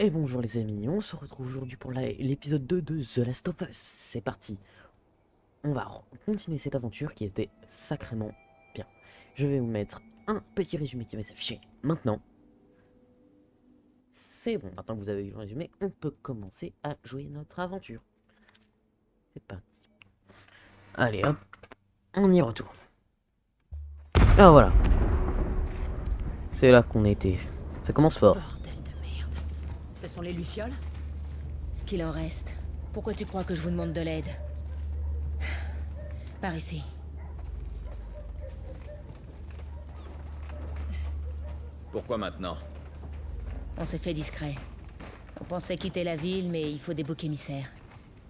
Et bonjour les amis, on se retrouve aujourd'hui pour l'épisode 2 de The Last of Us. C'est parti, on va continuer cette aventure qui était sacrément bien. Je vais vous mettre un petit résumé qui va s'afficher maintenant. C'est bon, maintenant que vous avez vu le résumé, on peut commencer à jouer notre aventure. C'est parti. Allez hop, on y retourne. Ah voilà, c'est là qu'on était. Ça commence fort. Bordel de merde. Ce sont les Lucioles? Ce qu'il en reste. Pourquoi tu crois que je vous demande de l'aide? Par ici. Pourquoi maintenant? On s'est fait discret. On pensait quitter la ville, mais il faut des boucs émissaires.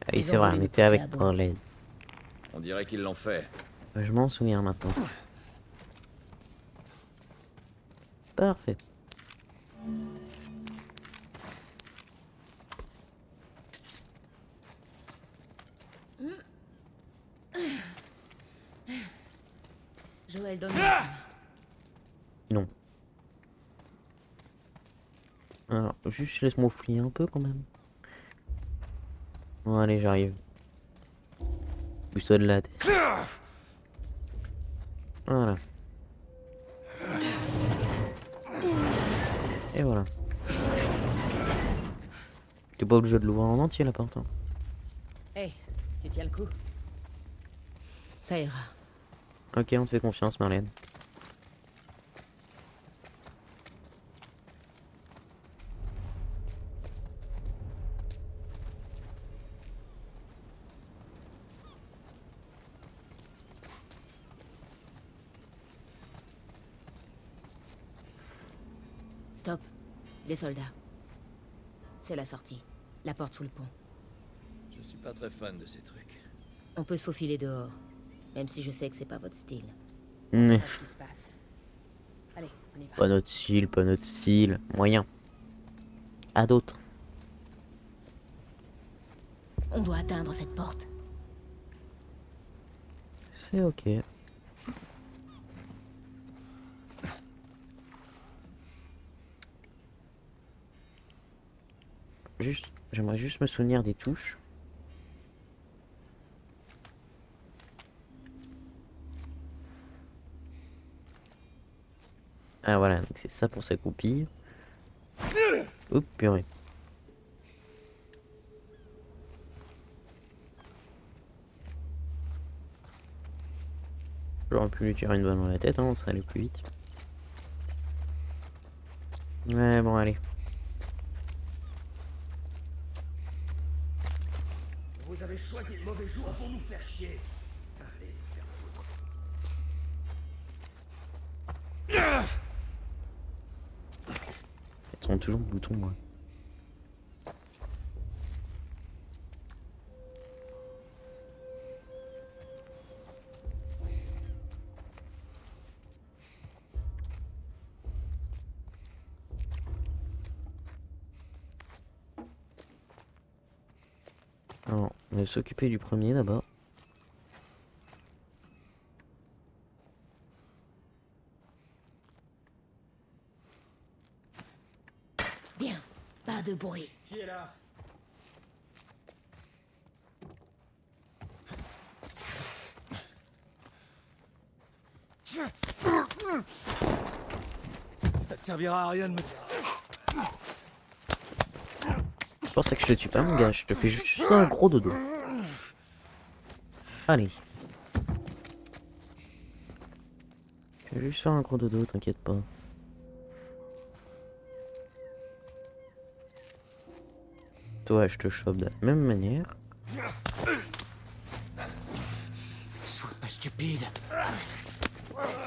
Ah oui, Ils c'est ont vrai, voulu on nous était pousser avec à bout. Marlène. On dirait qu'ils l'ont fait. Je m'en souviens maintenant. Parfait. Joël, donne Non. Alors, juste laisse-moi fouiller un peu quand même. Bon, allez, j'arrive. Pousse-toi de la tête. Voilà. Et voilà. T'es pas obligé de l'ouvrir en entier la porte. Hein. Hey, tu tiens le coup? Ça ira. Ok, on te fait confiance, Marlène. Stop. Des soldats. C'est la sortie. La porte sous le pont. Je suis pas très fan de ces trucs. On peut se faufiler dehors. Même si je sais que c'est pas votre style. Mais Qu'est-ce qui se passe? Allez, on y va. pas notre style, pas notre style. Moyen. À d'autres. On doit atteindre cette porte. C'est ok. Juste, j'aimerais juste me souvenir des touches. Ah voilà, donc c'est ça pour s'accroupir. Oups, purée. J'aurais pu lui tirer une balle dans la tête, hein, on serait allé plus vite. Ouais, bon, allez. Vous avez choisi le mauvais jour pour nous faire chier. Allez, faire foutre. Ils sont toujours le bouton, moi. Alors, on va s'occuper du premier d'abord. Bien. Pas de bruit. Qui est là? Ça te servira à rien de me dire. Je pensais que je te tue pas, mon gars. Je te fais juste un gros dodo. Allez. Je vais juste faire un gros dodo, t'inquiète pas. Toi, je te chope de la même manière. Sois pas stupide.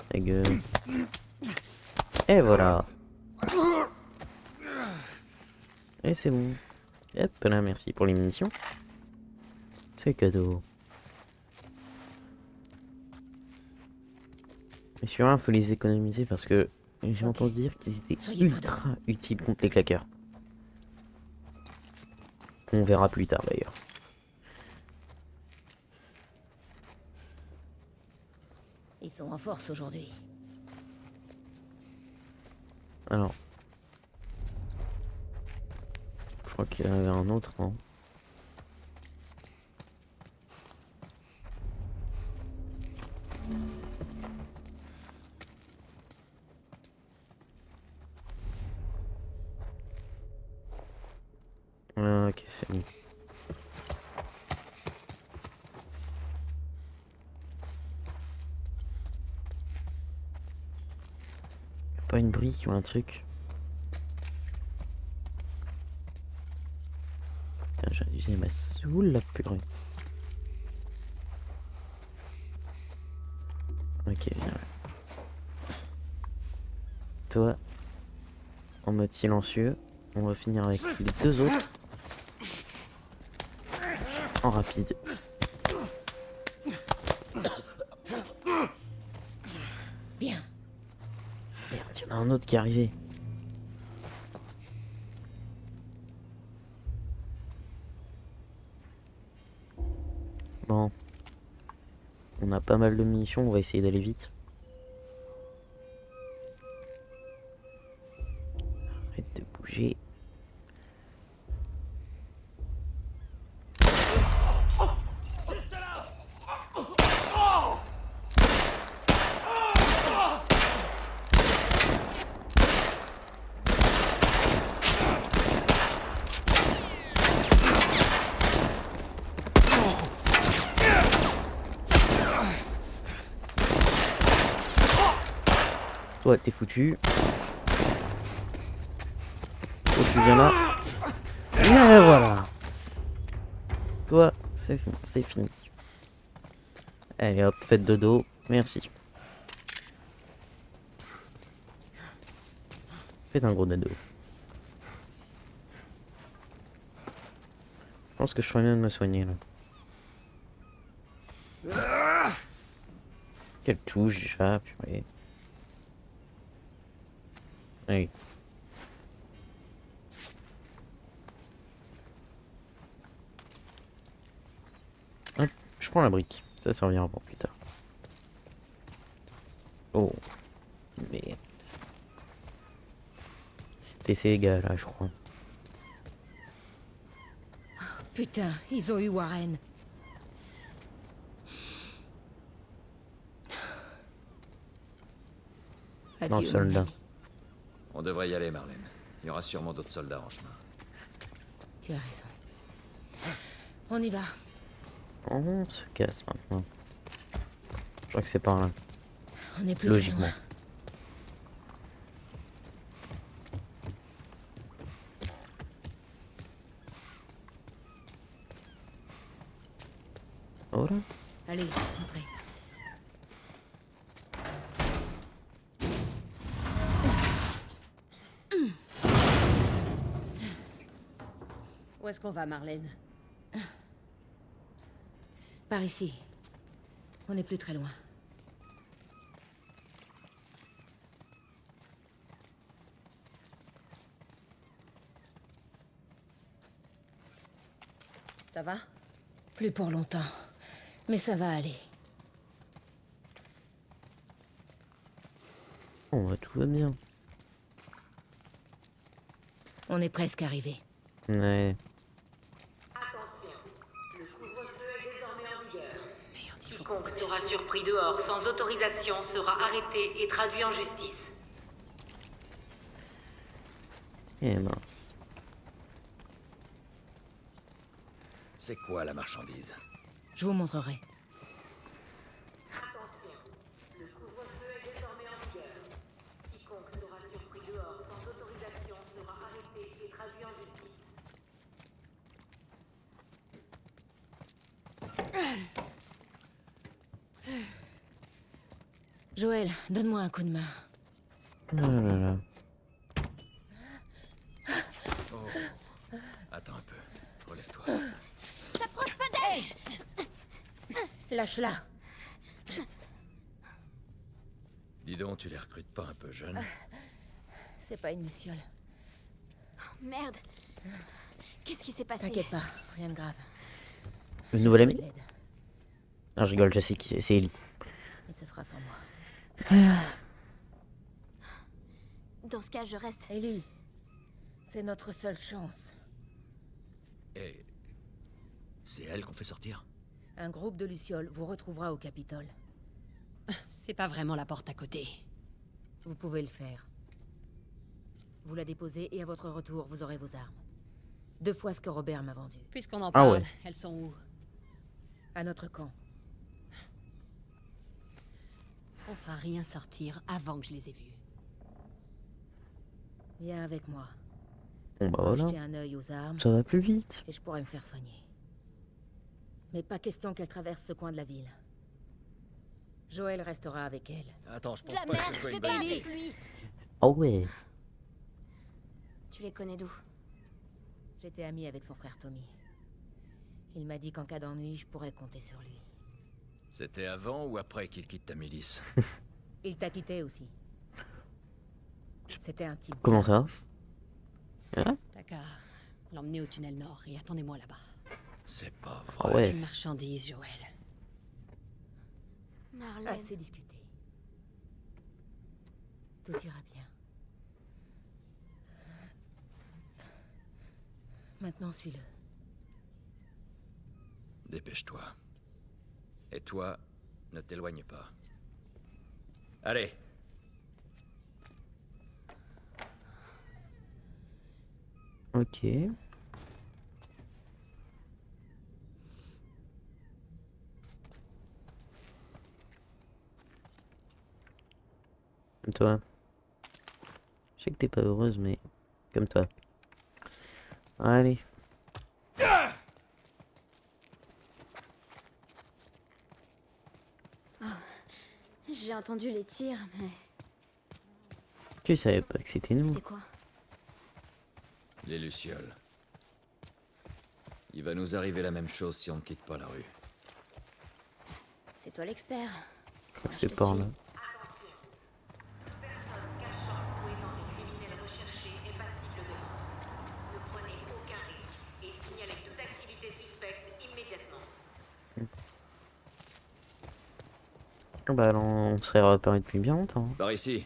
Ta gueule. Et voilà. Et c'est bon. Hop là, merci pour les munitions. C'est cadeau. Mais sur un, faut les économiser parce que j'ai Ok. entendu dire qu'ils étaient Soyez ultra utiles contre les claqueurs. On verra plus tard d'ailleurs. Ils sont en force aujourd'hui. Alors. crois qu'il y en avait un autre, non? Ah, ok, c'est bon. Pas une brique ou un truc? Putain, j'ai usé ma soule, la purée. Ok, viens. Toi, en mode silencieux, on va finir avec les deux autres. En rapide. Bien. Merde, il y en a un autre qui est arrivé. Bon. On a pas mal de munitions, on va essayer d'aller vite. Arrête de bouger. Toi, t'es foutu. Toi, tu viens là. Et voilà. Toi, c'est fini. Allez hop, faites dodo. Merci. Faites un gros dodo. Je pense que je ferais bien de me soigner là. Quelle touche déjà, purée. Oui. Hop, je prends la brique. Ça servira pour plus tard. Oh. Merde. C'était ces gars là, je crois. Putain, ils ont eu Warren. Non, Adieu, soldat. mon ami. On devrait y aller, Marlène. Il y aura sûrement d'autres soldats en chemin. Tu as raison. On y va. On se casse maintenant. Je crois que c'est par là. On est plus très Logiquement. loin. Oh là. Allez, entrez. Où est-ce qu'on va, Marlène? Par ici. On n'est plus très loin. Ça va? Plus pour longtemps. Mais ça va aller. Oh, bah, tout va bien. On est presque arrivé. Ouais. Attention, le couvre-feu est désormais en vigueur. Quiconque sera surpris dehors sans autorisation sera arrêté et traduit en justice. Et mince. C'est quoi la marchandise? Je vous montrerai. Attention, le couvre-feu est désormais en vigueur. Quiconque sera surpris dehors sans autorisation sera arrêté et traduit en justice. Joël, donne-moi un coup de main. Oh là là. Oh. Attends un peu. Relève-toi. Lâche-la. Dis donc, tu les recrutes pas un peu jeunes? C'est pas une luciole. Merde. Qu'est-ce qui s'est passé? T'inquiète pas, rien de grave. Le nouvel ami? J'ai trouvé de l'aide, Non, je rigole, je sais qui c'est Ellie. mais ce sera sans moi. Dans ce cas, je reste. Ellie, c'est notre seule chance. Et... c'est elle qu'on fait sortir? Un groupe de lucioles vous retrouvera au Capitole. C'est pas vraiment la porte à côté. Vous pouvez le faire. Vous la déposez et à votre retour, vous aurez vos armes. 2 fois ce que Robert m'a vendu. Puisqu'on en Ah parle, ouais. elles sont où? À notre camp. On fera rien sortir avant que je les ai vues. Viens avec moi. Bon bah On va voilà, jeter un œil aux armes ça va plus vite. et je pourrai me faire soigner. Mais pas question qu'elle traverse ce coin de la ville. Joël restera avec elle. Attends, je De pense la pas que merde, ce je soit fais une pas bonne idée. avec lui. Oh ouais. Tu les connais d'où? J'étais amie avec son frère Tommy. Il m'a dit qu'en cas d'ennui, je pourrais compter sur lui. C'était avant ou après qu'il quitte ta milice? Il t'a quitté aussi. C'était un type. Comment ça? Hein? T'as qu'à l'emmener au tunnel nord et attendez-moi là-bas. C'est pas Ah vrai. ouais. Une marchandise, Joël. Marlène. Assez discuté. Tout ira bien. Maintenant, suis-le. Dépêche-toi. Et toi, ne t'éloigne pas. Allez. Ok. Comme toi. Je sais que t'es pas heureuse, mais comme toi. Allez. J'ai entendu les tirs, mais Tu savais pas que c'était nous. c'était quoi? Les Lucioles. Il va nous arriver la même chose si on ne quitte pas la rue. C'est toi l'expert. Je crois que Je c'est te par suis. là. Personne cachant ou aidant des criminels recherchés est passible de mort. Ne prenez aucun risque et signalez toute activité suspecte immédiatement. Ah bah alors, on serait repéré depuis bien longtemps. Par ici.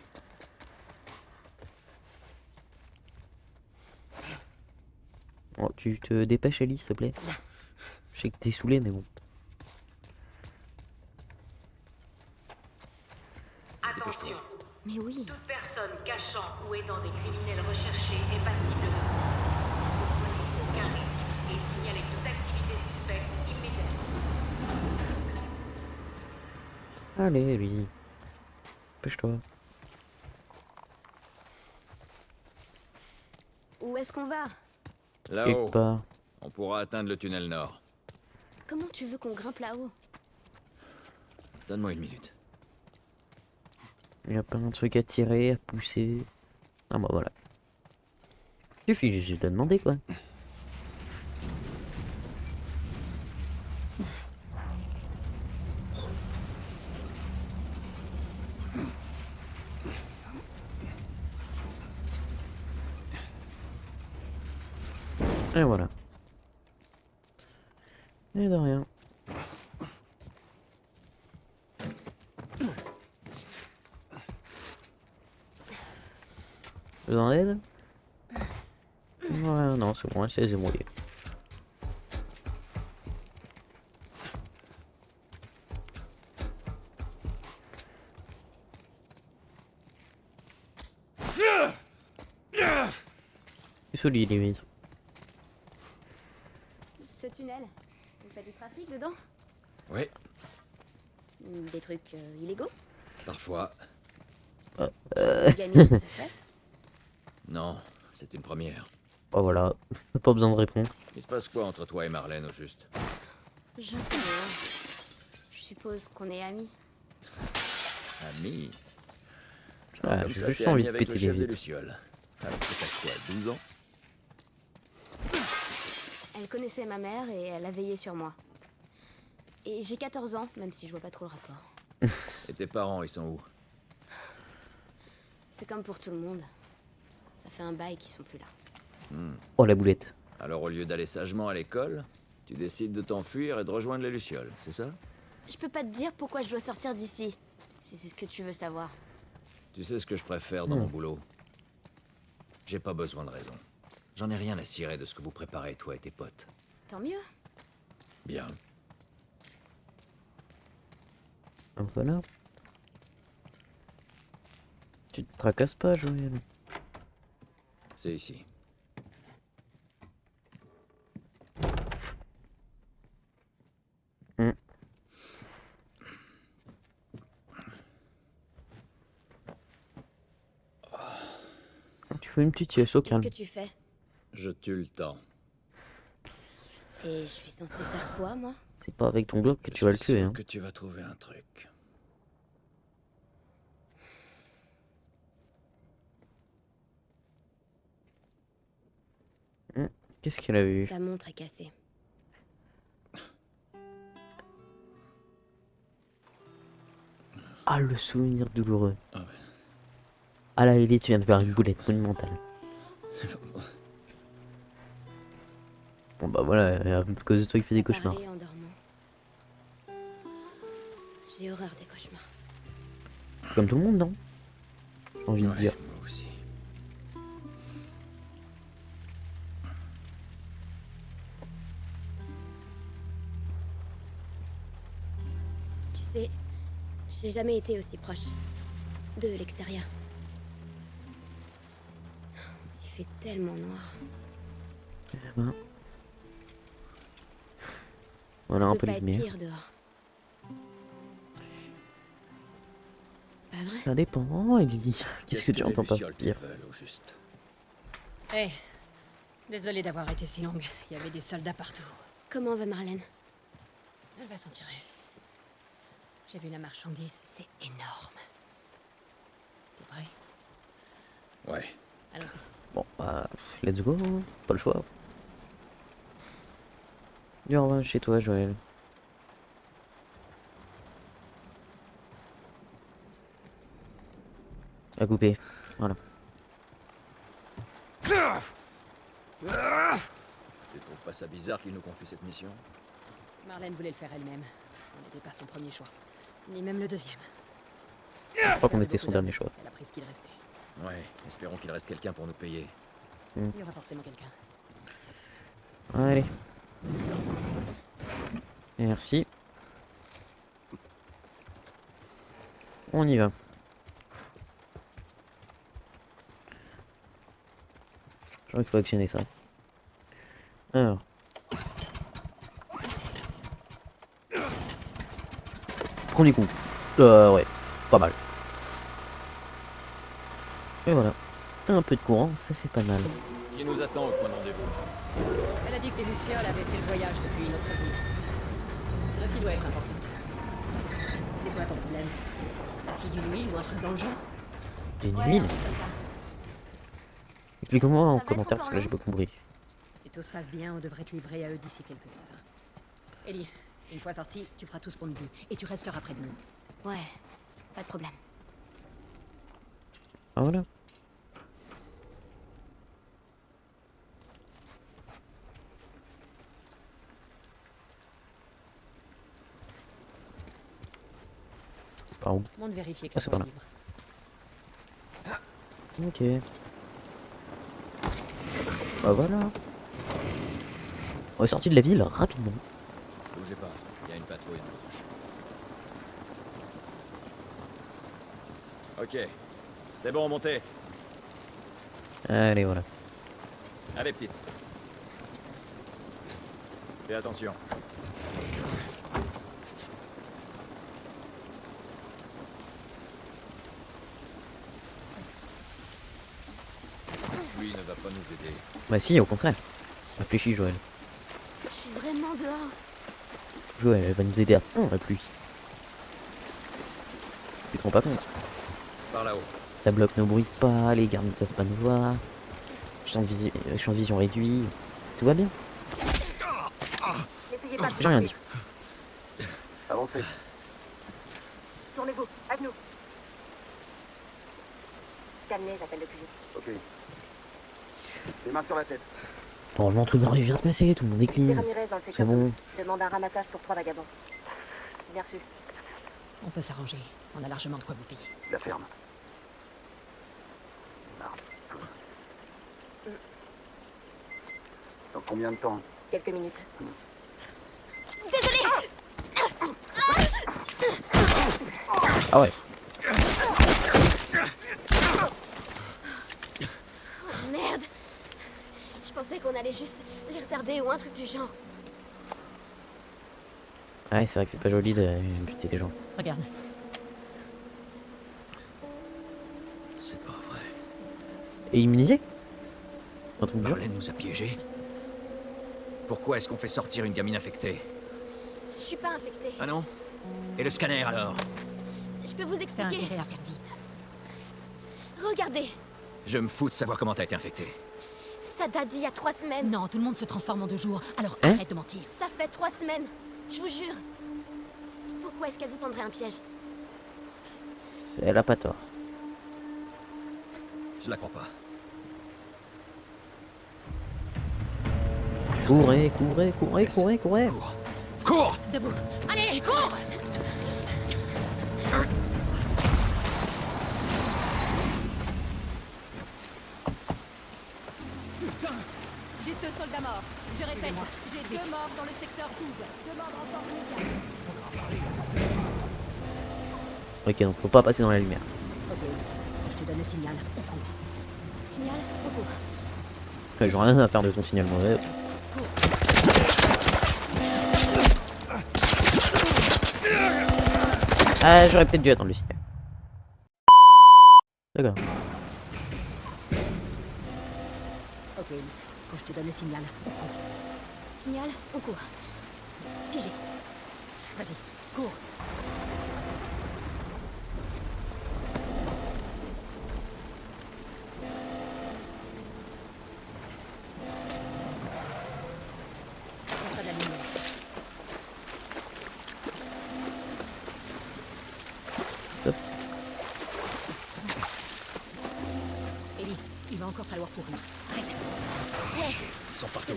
Oh, tu te dépêches, Ellie, s'il te plaît. Je sais que t'es saoulé, mais bon. Attention, Mais oui. toute personne cachant ou aidant des criminels recherchés est passible de mort. Ne prenez aucun risque et signalez toute activité suspecte immédiatement. Allez, Ellie. Dépêche-toi. Où est-ce qu'on va? Là-haut. Quelque part. On pourra atteindre le tunnel nord. Comment tu veux qu'on grimpe là-haut? Donne-moi une minute. Il y a plein de trucs à tirer, à pousser. Ah bah voilà. Il suffit juste de demander quoi. Et voilà. Et de rien. Besoin d'aide? Ouais, non, c'est bon, elle s'est débrouillée. C'est solide, limite. Ce tunnel, il fait du trafic dedans? Oui, Des trucs illégaux? parfois. Gamine, ça se fait? Non, c'est une première. Oh voilà, pas besoin de répondre. Il se passe quoi entre toi et Marlène au juste? J'en sais rien. Je suppose qu'on est amis. Ami. Ah, Comme j'ai ça, juste t'es envie ami de avec péter le des chef des vitres. Lucioles. Alors que t'as quoi, 12 ans? Elle connaissait ma mère et elle a veillé sur moi. Et j'ai 14 ans, même si je vois pas trop le rapport. Et tes parents, ils sont où? C'est comme pour tout le monde. Ça fait un bail qu'ils sont plus là. Oh la boulette. Alors au lieu d'aller sagement à l'école, tu décides de t'enfuir et de rejoindre les Lucioles, c'est ça? Je peux pas te dire pourquoi je dois sortir d'ici, si c'est ce que tu veux savoir. Tu sais ce que je préfère dans mon boulot? J'ai pas besoin de raison. J'en ai rien à cirer de ce que vous préparez, toi et tes potes. Tant mieux. Bien. Donc voilà. Tu te tracasses pas, Joël. C'est ici. Tu fais une petite sieste au Qu'est-ce calme. que tu fais? Je tue le temps. Et je suis censée faire quoi, moi? C'est pas avec ton globe que Je tu vas le suis tuer, sûr hein. que tu vas trouver un truc. Qu'est-ce qu'elle a eu? Ta montre est cassée. Ah, le souvenir douloureux. Ah ouais. Ah là, Ellie, tu viens de faire une boulette monumentale. Bon bah voilà, à cause de toi, il fait des T'as cauchemars. parlé en dormant. J'ai horreur des cauchemars. Comme tout le monde, non? J'ai envie de Ouais, dire. moi aussi. Tu sais, j'ai jamais été aussi proche de l'extérieur. Il fait tellement noir. Eh ben. Voilà Ça un peut peu pas de être lumière. pire dehors. Pas vrai? Ça dépend, Ellie. Qu'est-ce que tu les entends pas lucioles te pire? veulent, au juste? Hé, désolée d'avoir été si longue. Il y avait des soldats partout. Comment va Marlène? Elle va s'en tirer. J'ai vu la marchandise, c'est énorme. T'es prêt? Ouais. Allons-y. Bon, bah, let's go. Pas le choix. Dis au revoir chez toi, Joël. À couper. Voilà. Tu trouves pas ça bizarre qu'il nous confie cette mission? Marlène voulait le faire elle-même. On n'était pas son premier choix. Ni même le deuxième. Je crois qu'on était son dernier choix. Elle a pris ce qu'il restait. Ouais, espérons qu'il reste quelqu'un pour nous payer. Il y aura forcément quelqu'un. Allez. Merci. On y va. Je crois qu'il faut actionner ça. Alors. Premier coup. Ouais. Pas mal. Et voilà. Un peu de courant, ça fait pas mal. Qui nous attend au point de rendez-vous? Elle a dit que des lucioles avaient fait le voyage depuis une autre vie. La fille doit être importante. C'est quoi ton problème? La fille d'une huile ou un truc dans le genre? J'ai une Ouais, huile. un truc comme ça. Explique-moi en Ça va être commentaire encore parce que là j'ai pas compris. Si tout se passe bien, on devrait te livrer à eux d'ici quelques heures. Ellie, une fois sorti, tu feras tout ce qu'on te dit. Et tu resteras près de nous. Ouais, pas de problème. Ah voilà. Par où? Monte vérifier que Ah, c'est soit par là. libre. Ok. Bah voilà. On est sorti de la ville rapidement. Bougez pas, il y a une patrouille en approche. Ok. C'est bon, montez. Allez, voilà. Allez, petite. Fais attention. Lui ne va pas nous aider. Bah si, au contraire. Réfléchis, Joël. Je suis vraiment dehors. Joël, elle va nous aider à fond, la pluie. Tu te rends pas compte? Par là-haut. Ça bloque nos bruits de pas, les gardes ne peuvent pas nous voir. Champ de vision réduit. Tout va bien? N'essayez pas de J'ai rien dit. Avancez. Tournez-vous, à genoux. Calmez, j'appelle le QG. Ok. Les mains sur la tête. Normalement, tout ne rien vient se passer, tout le monde est C'est clean. Ramirez dans le C'est secteur. bon. Demande un ramassage pour 3 vagabonds. Bien reçu. On peut s'arranger. On a largement de quoi vous payer. La ferme. combien de temps? Quelques minutes. Désolée. Ah ouais. Oh, merde. Je pensais qu'on allait juste les retarder ou un truc du genre. Ah ouais, c'est vrai que c'est pas joli de buter les gens. Regarde. C'est pas vrai. Et immunisé? Un truc dur? Marlène nous a piégés. Pourquoi est-ce qu'on fait sortir une gamine infectée? Je suis pas infectée. Ah non? Et le scanner alors? Je peux vous T'as expliquer. intérêt à faire vite. Regardez, Je me fous de savoir comment t'as été infectée. ça date d'il y a 3 semaines. Non, tout le monde se transforme en 2 jours, alors Hein? arrête de mentir. Ça fait 3 semaines. Je vous jure. Pourquoi est-ce qu'elle vous tendrait un piège? Elle a pas tort. Je la crois pas. Courez, courez, courez, courez, courez. Cours! Cours! Debout. Allez, cours! Putain! J'ai 2 soldats morts. Je répète, j'ai 2 morts dans le secteur 12. 2 morts en temps immédiat. Ok, donc faut pas passer dans la lumière. Ok, je te donne le signal. On court. Signal, au cours. Ouais, j'ai rien à faire de ton signal mauvais. Ah, j'aurais peut-être dû attendre le signal. D'accord. Ok, quand je te donne le signal, on court. Signal, on court. Figé. Vas-y, cours. Pas de la lumière. Top. Ellie, il va encore falloir courir. Arrête. Ils sont partout.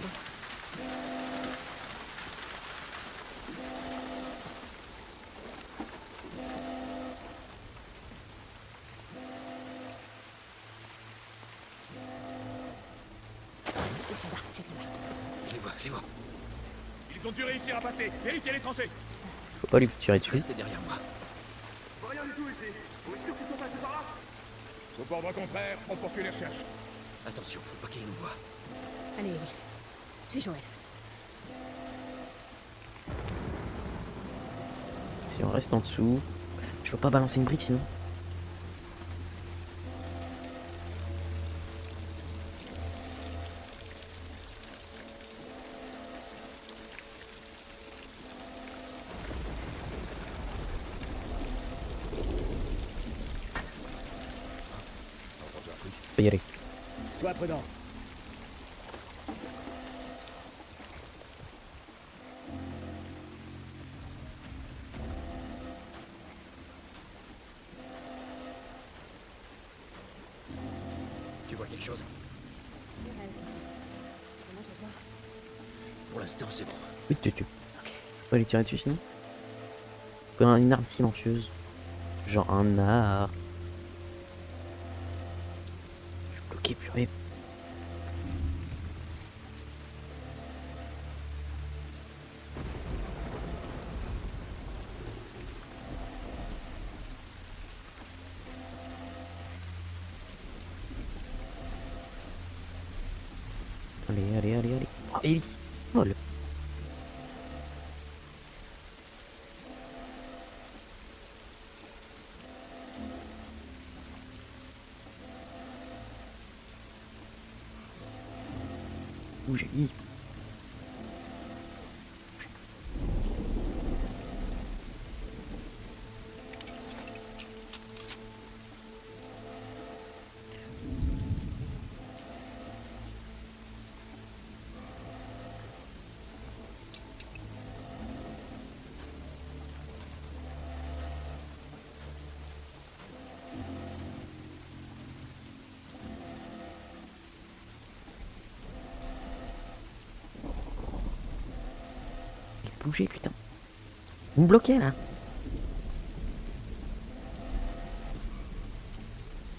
Les soldats, faites-le. Je les vois, je les vois. Ils ont dû réussir à passer. Vérifiez les tranchées. Faut pas lui tirer dessus. Restez derrière moi. Rien du tout ici. Vous êtes sûr qu'ils sont passés par là? Sauf ordre contraire, on poursuit les recherches. Attention, faut pas qu'ils nous voient. Allez, Ellie. Suis Joël. Si on reste en dessous, je peux pas balancer une brique sinon. Je peux y aller. Sois prudent. Tu vois quelque chose? Pour l'instant, c'est bon. Oui, tu. Faut aller tirer dessus sinon. Comme une arme silencieuse. Genre un art. Je suis bloqué, purée. Allez, allez, allez, allez. Oh, Ellie. Vole. Bouge, Ellie. Bougez, putain. Vous me bloquez là.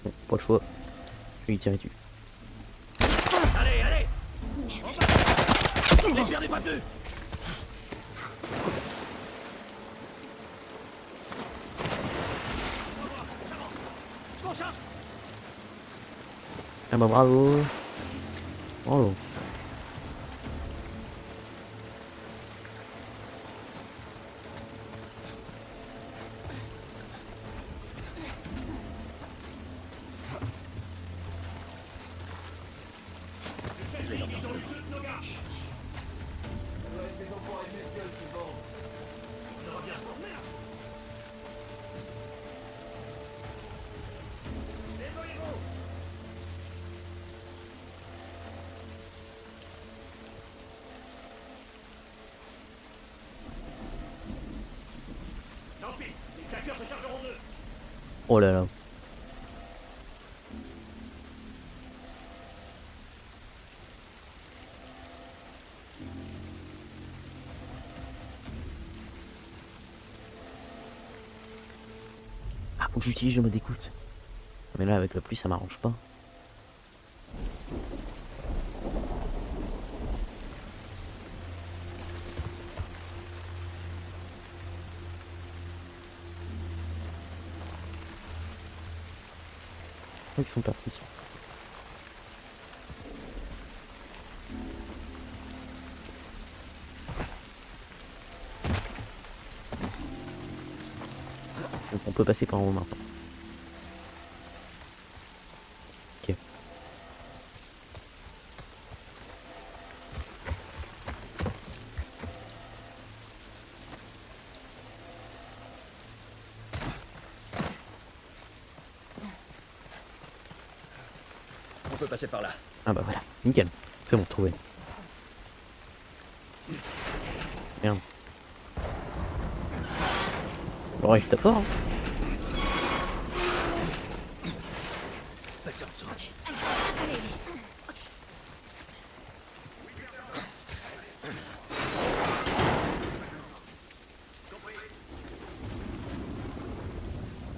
Bon, pas le choix. Je vais lui tirer dessus. Allez, allez! Les perdez pas de vue. Je m'en charge. Ah bah bravo. Bravo. Tant pis, les claqueurs se chargeront d'eux. Oh là là. Ah, faut que j'utilise le mode écoute. Mais là, avec la pluie, ça m'arrange pas. Ils sont partis. Donc on peut passer par en haut maintenant. Ok. On peut passer par là. Ah bah voilà, nickel. C'est bon, trouvé. Merde. Bon, ouais, je tape fort. Hein. Passez en dessous.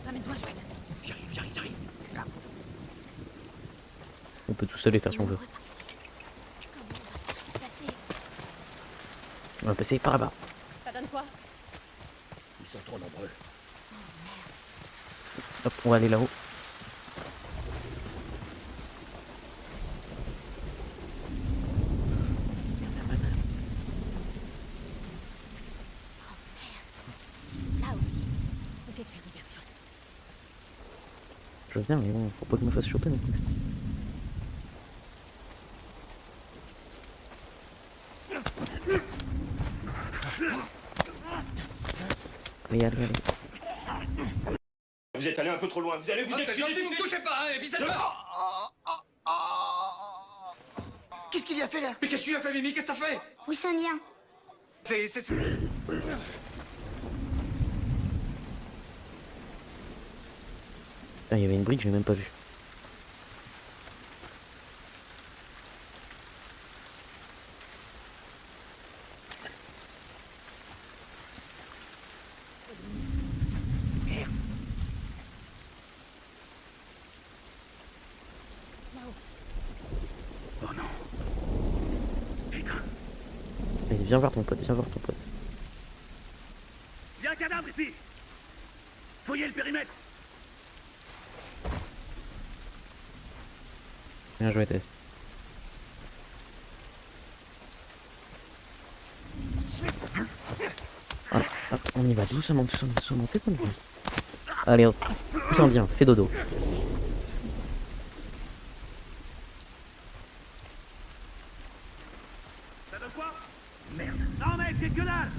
Ramène-toi, Joël. J'arrive. On peut tout seul les faire si on veut. On va passer par là-bas. Ça donne quoi? Ils sont trop nombreux. Hop, on va aller là-haut. Là aussi. Essaye de faire diversion. Je viens, mais bon, faut pas que je me fasse choper non plus. Allez. Vous êtes allé un peu trop loin. Vous êtes Vous me touchez pas, hein, et puis ça pas. Qu'est-ce qu'il lui a fait là? Mais qu'est-ce que tu as fait, Mimi? Qu'est-ce que t'as fait? Oui, c'est un lien. C'est... Ah, il y avait une brique, je l'ai même pas vue. Oh non. Putain. Allez, viens voir ton pote, Il y a un cadavre ici. Fouillez le périmètre. Bien joué, Tess. Voilà, hop, on y va doucement, t'es pas loin. Allez hop, tout s'en vient, fais dodo. Ça donne quoi? Merde. Non mec, c'est que dalle.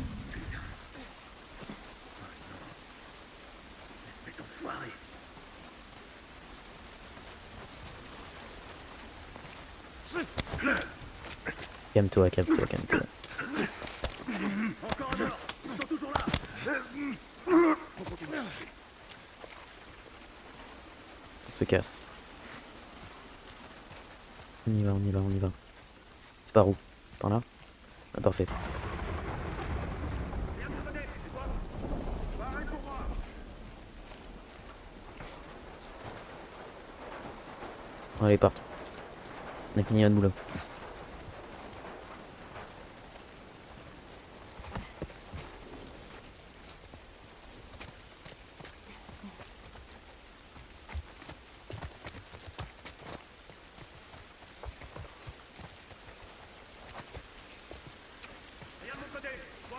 Mais enfoiré. Calme-toi. Encore un mort. Ils sont toujours là. On se casse. On y va. C'est par où? Par là? Ah, parfait. Viens de ce côté, c'est quoi? Pareil pour moi. Allez, partons. On a fini notre boulot.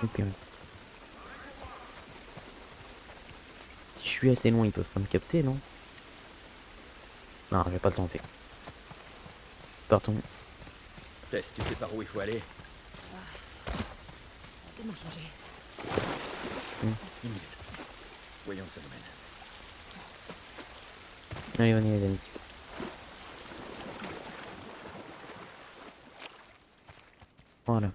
Ok. Si je suis assez loin, ils peuvent pas me capter, non? Non, je vais pas le tenter. Partons. Tess, tu sais par où il faut aller? Tellement changé. Une minute. Voyons où ça nous mène. Allez, on y est, les amis. Voilà.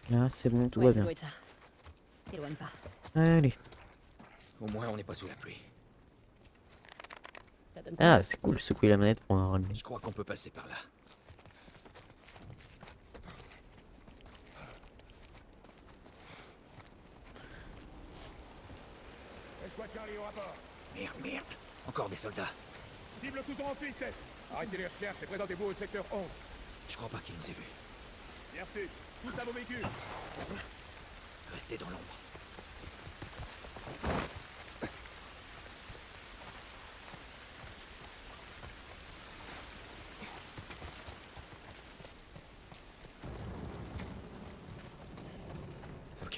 Là, c'est bon, tout Ouais, va ça bien. doit être ça. T'éloigne pas. Allez. Au moins, on n'est pas sous la pluie. Ça donne pas. Ah, c'est cool, secouer la manette pour un relevé. Je crois qu'on peut passer par là. Escouade Charlie au rapport. Merde. Encore des soldats. Cible tout en fil, Tess. Arrêtez les recherches et présentez-vous au secteur 11. Je crois pas qu'ils nous aient vus. Bien reçu. Tous à vos véhicules. Restez dans l'ombre. Ok.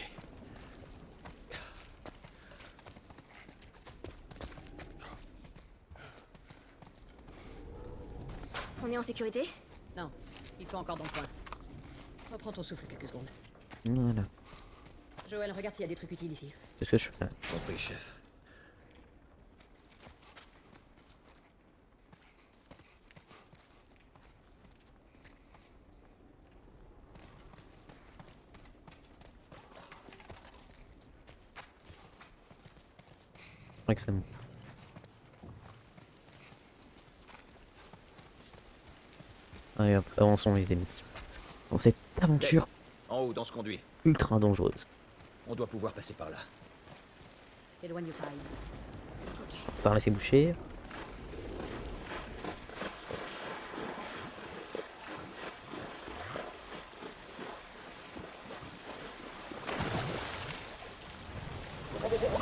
On est en sécurité? Non, ils sont encore dans le coin. Reprends ton souffle quelques secondes. Voilà. Joël, regarde s'il y a des trucs utiles ici. C'est ce que je fais. Compris, chef. Je crois que c'est bon. Allez hop, avançons les amis. Dans cette aventure Tess, en haut, dans ce conduit. ultra dangereuse. On doit pouvoir passer par là. Éloigne pas. Par là c'est bouché.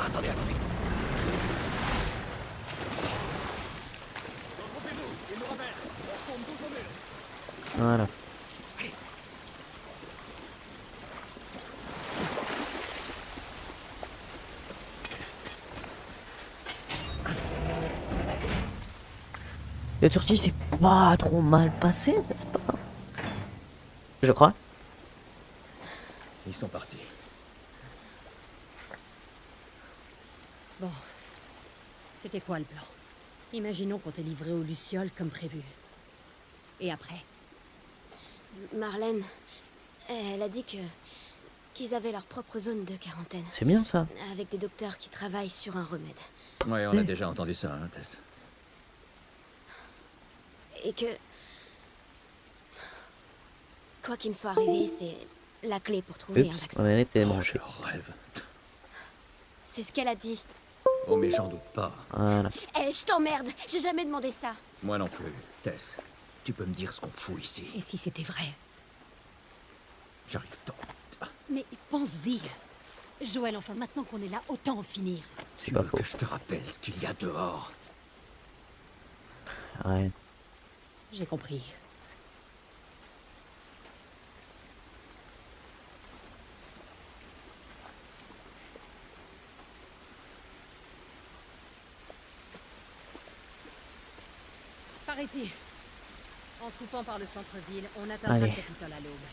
Attendez. Voilà. La sortie c'est pas trop mal passé, n'est-ce pas? Je crois. Ils sont partis. Bon. C'était quoi le plan? Imaginons qu'on t'ait livré aux Lucioles comme prévu. Et après? Marlène, elle a dit qu'ils avaient leur propre zone de quarantaine. C'est bien ça. Avec des docteurs qui travaillent sur un remède. Ouais, on a déjà entendu ça, hein, Tess. Et que... Quoi qu'il me soit arrivé, c'est la clé pour trouver un Oups, vaccin. on était Oh, branché. je rêve. C'est ce qu'elle a dit. Oh, mais j'en doute pas. Voilà. Eh, je t'emmerde, j'ai jamais demandé ça. Moi non plus. Tess, tu peux me dire ce qu'on fout ici? Et si c'était vrai? J'arrive tôt. Mais pense-y. Joël, enfin, maintenant qu'on est là, autant en finir. Tu pas veux faux. que je te rappelle ce qu'il y a dehors? Ouais. J'ai compris. Par ici. En coupant par le centre-ville, on atteindra Allez. le Capitole à l'aube.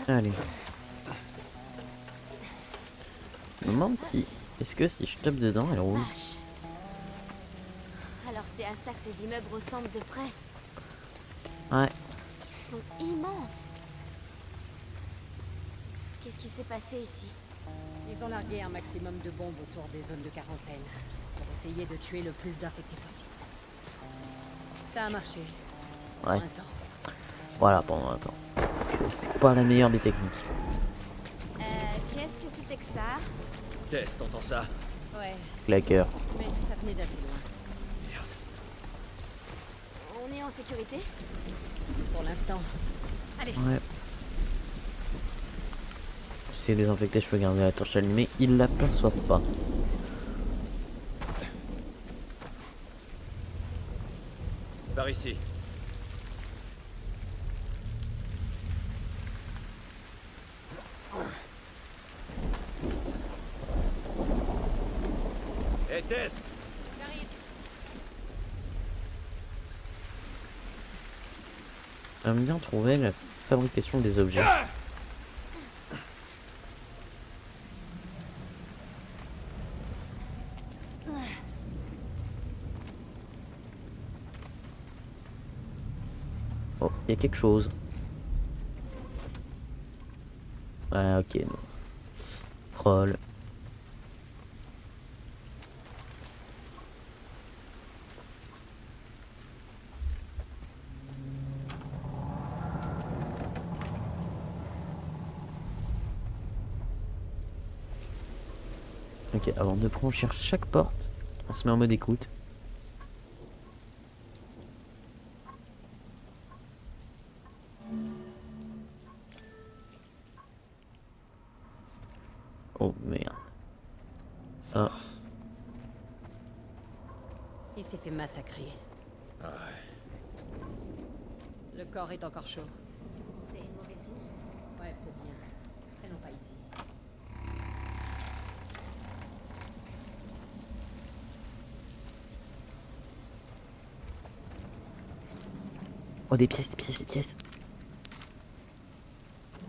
Allez. Je me demande si... Est-ce que si je tape dedans, elle roule? Vache. Alors c'est à ça que ces immeubles ressemblent de près. Ouais. Ils sont immenses. Qu'est-ce qui s'est passé ici? Ils ont largué un maximum de bombes autour des zones de quarantaine pour essayer de tuer le plus d'infectés possible. Ça a marché. Ouais. Pour un temps. Voilà, pendant un temps. Parce que c'est pas la meilleure des techniques. Qu'est-ce que c'était que ça? Tess, t'entends ça? Ouais, Claqueur. mais ça venait d'assez loin. Merde. sécurité? Pour l'instant. Allez. Ouais. Si c'est désinfecté, je peux garder la torche allumée. Ils l'aperçoivent pas. Par ici. Hé, Tess! J'aime bien trouver la fabrication des objets. Oh, il y a quelque chose. Ah, ok. Non. Troll. Ok, avant de franchir chaque porte, on se met en mode écoute. Oh merde. Ça. Il s'est fait massacrer. Ouais. Le corps est encore chaud. C'est mauvais signe. Ouais, peut bien. Allons pas ici. Oh, des pièces, des pièces, des pièces.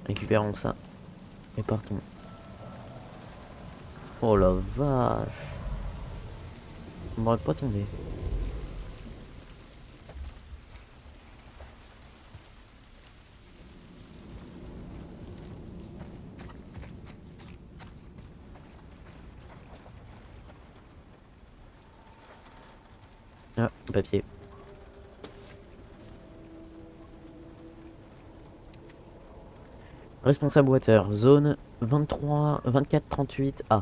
Récupérons ça. Et partons. Oh la vache. On m'aurait pas tombé. Ah, papier. Responsable water, zone 24-38A.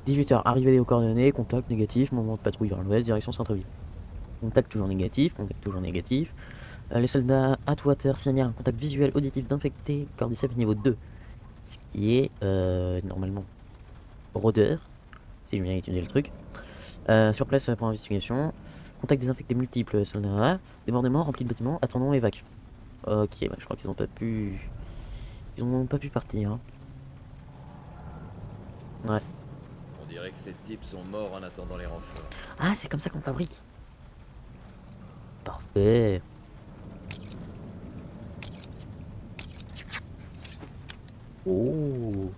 18h, arrivée aux coordonnées, contact négatif, mouvement de patrouille vers l'ouest, direction centre-ville. Contact toujours négatif, contact toujours négatif. Les soldats Atwater signalent un contact visuel auditif d'infecté, cordyceps niveau 2. Ce qui est normalement rôdeur, si j'ai bien étudié le truc. Sur place pour investigation. Contact désinfecté multiple, soldats. Débordement, rempli de bâtiments, attendons évac. Ok, bah, je crois qu'ils ont pas pu. Ils ont pas pu partir. Hein. Ouais. On dirait que ces types sont morts en attendant les renforts. Ah, c'est comme ça qu'on fabrique. Parfait. Oh.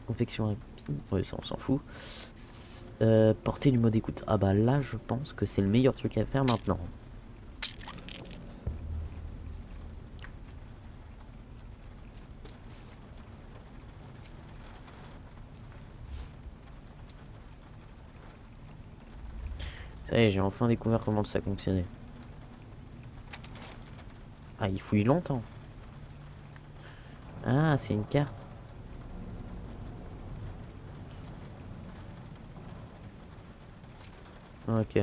Confection rapide. Ouais, ça on s'en fout. Portée du mode écoute. Ah bah là, je pense que c'est le meilleur truc à faire maintenant. Ça y est, j'ai enfin découvert comment ça fonctionnait. Ah, il fouille longtemps. Ah, c'est une carte. Ok.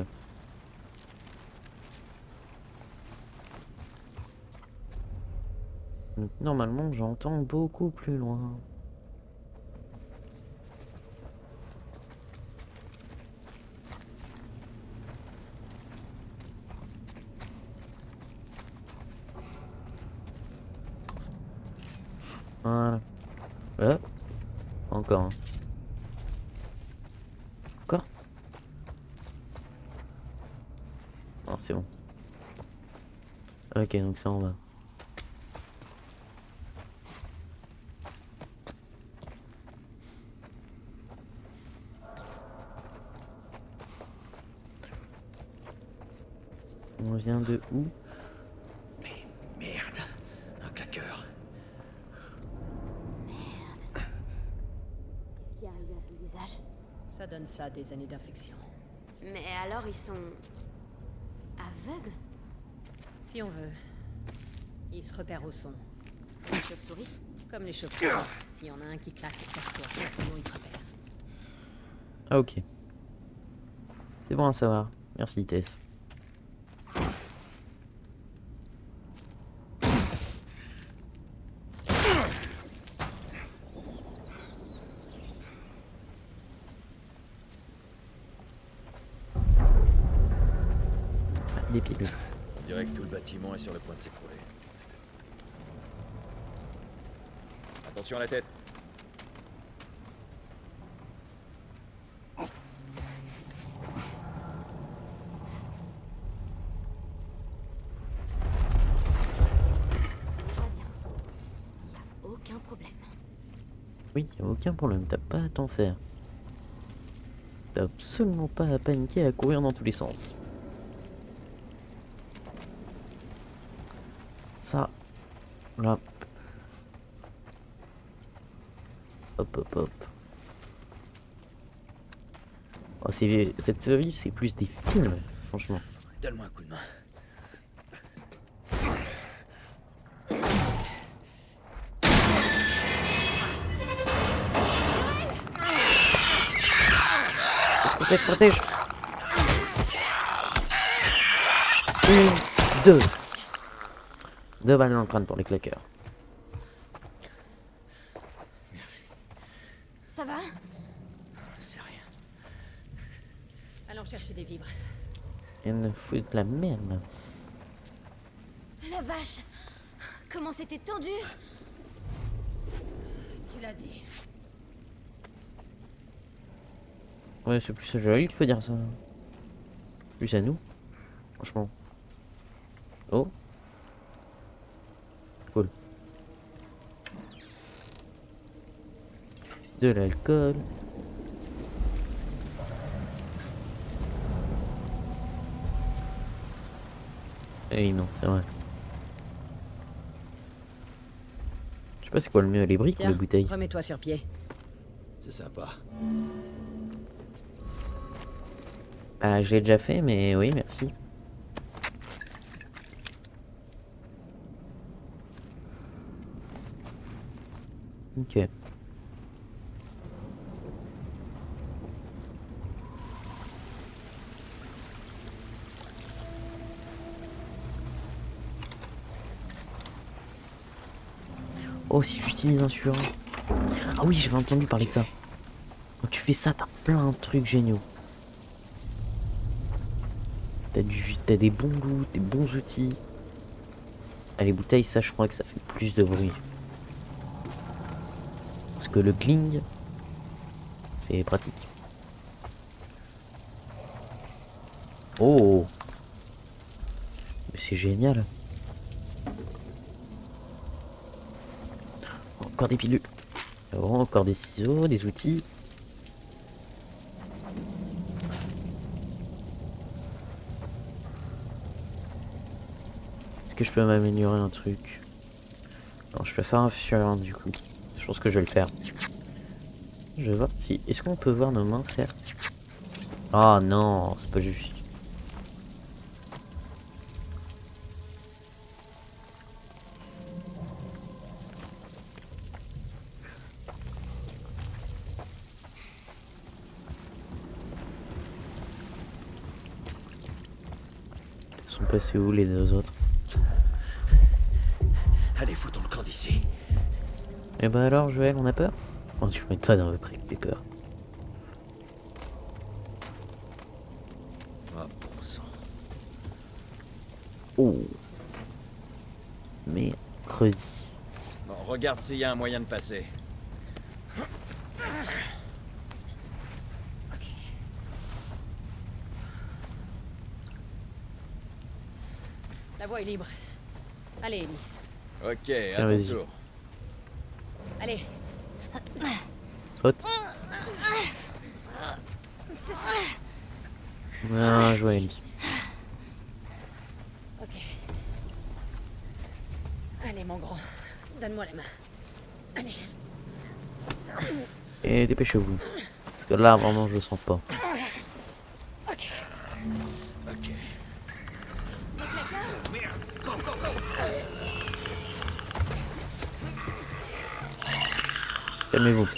Donc, normalement, j'entends beaucoup plus loin. Voilà. Encore. Hein. Encore. Non, c'est bon. Ok, donc ça on va. On vient de où? Merde, un claqueur. Qu'est-ce qui arrive à son visage? Ça donne ça des années d'infection. Mais alors ils sont... aveugles? Si on veut. Ils se repèrent au son. Les chauves-souris? Comme les chauves-souris. S'il y en a un qui claque, casse-toi. Sinon ils te repèrent. Ah ok. C'est bon à savoir. Merci Tess. des pilules. On dirait que tout le bâtiment est sur le point de s'écrouler. Attention à la tête. Aucun problème. Oui, y a aucun problème, t'as pas à t'en faire. T'as absolument pas à paniquer, à courir dans tous les sens. Ça, là. Hop, hop, hop. Oh, cette série, c'est plus des films, franchement. Donne-moi un coup de main. Protège, protège. 1, 2. 2 balles dans le crâne pour les claqueurs. Merci. Ça va? C'est rien. Allons chercher des vivres. Il ne fout de la merde. La vache! Comment c'était tendu! Tu l'as dit. Ouais, c'est plus à Joël qu'il faut dire ça. Plus à nous. Franchement. Oh. Cool. De l'alcool. Eh non, c'est vrai. Je sais pas c'est quoi le mieux, les briques ou Tiens, les bouteilles. remets-toi sur pied. C'est sympa. Ah, je l'ai déjà fait, mais oui, merci. Ok. Oh, si j'utilise un sueur. Ah oui, j'avais entendu parler de ça. Quand tu fais ça, t'as plein de trucs géniaux. T'as des bons loups, des bons outils. Ah, les bouteilles, ça, je crois que ça fait plus de bruit. Parce que le cling, c'est pratique. Oh! Mais c'est génial. Encore des pilules. Oh, encore des ciseaux, des outils. Est-ce que je peux m'améliorer un truc? Non, je peux faire un fureur du coup. Je pense que je vais le faire. Je vais voir si... Est-ce qu'on peut voir nos mains faire? Ah non, c'est pas juste. Ils sont passés où les deux autres? Allez, foutons le camp d'ici. Et bah alors Joël, on a peur? Oh, tu m'étonnes à peu près que t'aies peur. Ah, bon sang. Oh. Mercredi. Bon, regarde s'il y a un moyen de passer. La voie est libre. Allez, Ellie. Ok, Tiens, à ton vas-y. tour. Allez. Saute. Bien Joël. Ok. Allez, mon grand. Donne-moi la main. Allez. Et dépêchez-vous. Parce que là, vraiment, je le sens pas. Ok. Ok. Calmez-vous.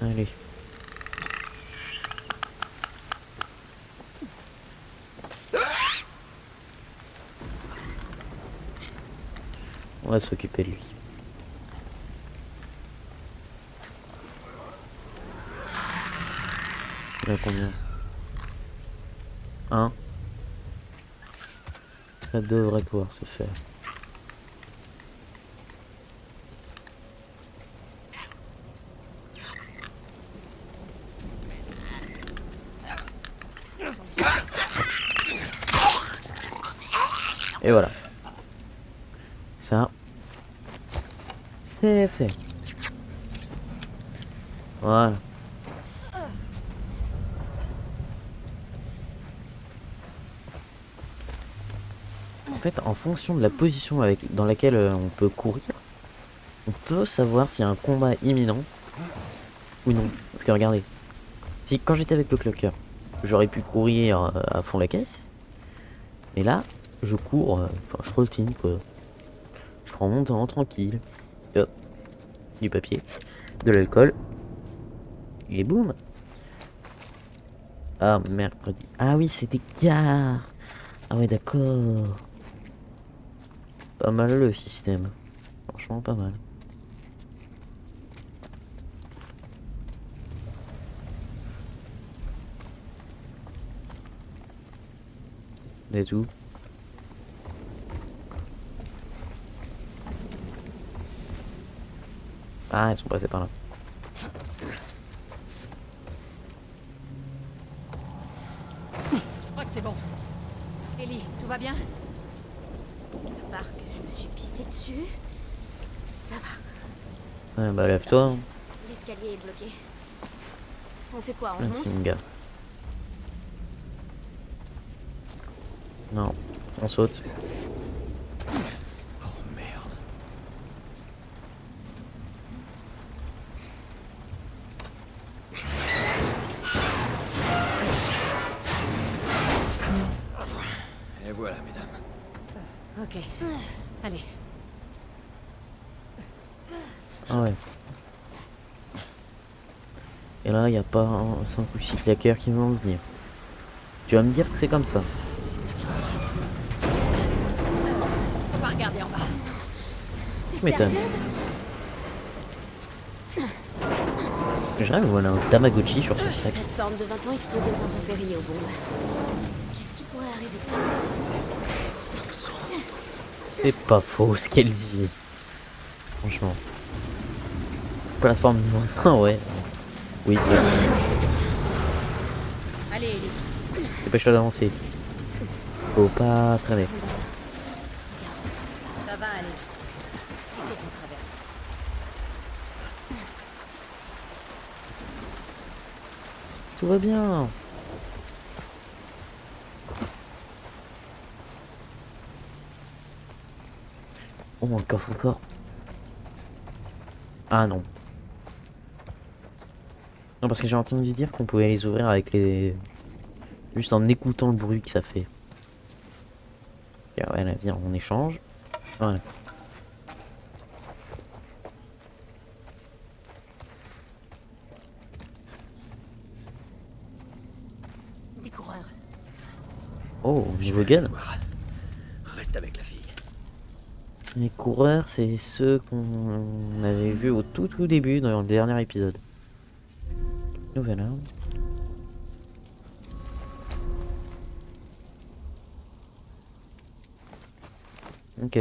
Allez. On va s'occuper de lui. Il y a combien? Un. Ça devrait pouvoir se faire. Et voilà. Ça, c'est fait. Voilà. En fait, en fonction de la position dans laquelle on peut courir, on peut savoir s'il y a un combat imminent ou non. Parce que regardez, si quand j'étais avec le clocker, j'aurais pu courir à fond la caisse, mais là, je cours, enfin je routine quoi. Je prends mon temps tranquille. Hop, du papier, de l'alcool, et boum. Ah mercredi. Ah oui, c'était gare. Ah ouais d'accord. Pas mal le système. Franchement pas mal. Et tout. Ah, ils sont passés par là. Je crois que c'est bon. Ellie, tout va bien? À part que je me suis pissé dessus, ça va. Ouais, bah lève-toi. Hein. L'escalier est bloqué. On fait quoi? On Merci monte? mon gars. Non, on saute. Oh merde. Et voilà, mesdames. Ok. Allez. Ah ouais. Et là, il n'y a pas 5 ou 6 claqueurs qui vont venir. Tu vas me dire que c'est comme ça. Faut pas regarder en bas. T'es M'étonne. sérieuse? Je rêve, voilà un Tamagotchi sur ce sac. Plateforme de 20 ans exposée aux intempéries et aux bombes. Qu'est-ce qui pourrait arriver de pire? C'est pas faux ce qu'elle dit. Franchement. Plateforme de 20 ans, ouais. Oui, c'est vrai. Allez, Ellie. Dépêche-toi d'avancer. Faut pas traîner. Ça va aller. C'est quoi qu'on traverse? Tout va bien. Oh, un coffre-fort. Ah non. Non, parce que j'ai entendu dire qu'on pouvait les ouvrir avec les... Juste en écoutant le bruit que ça fait. Voilà, viens, on échange. Voilà. Des coureurs. Oh, niveau gun. Reste avec la fille. Les coureurs, c'est ceux qu'on avait vus au tout début dans le dernier épisode. Nouvelle arme. Ok.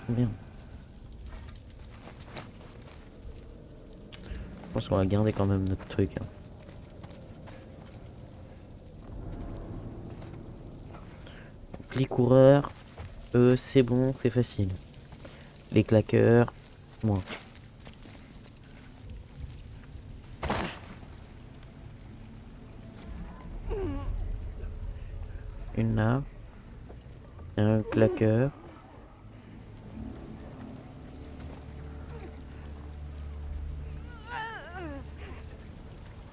Bien. Je pense qu'on va garder quand même notre truc. Hein. Donc, les coureurs, eux, c'est bon, c'est facile. Les claqueurs, moins. Une là. Un claqueur.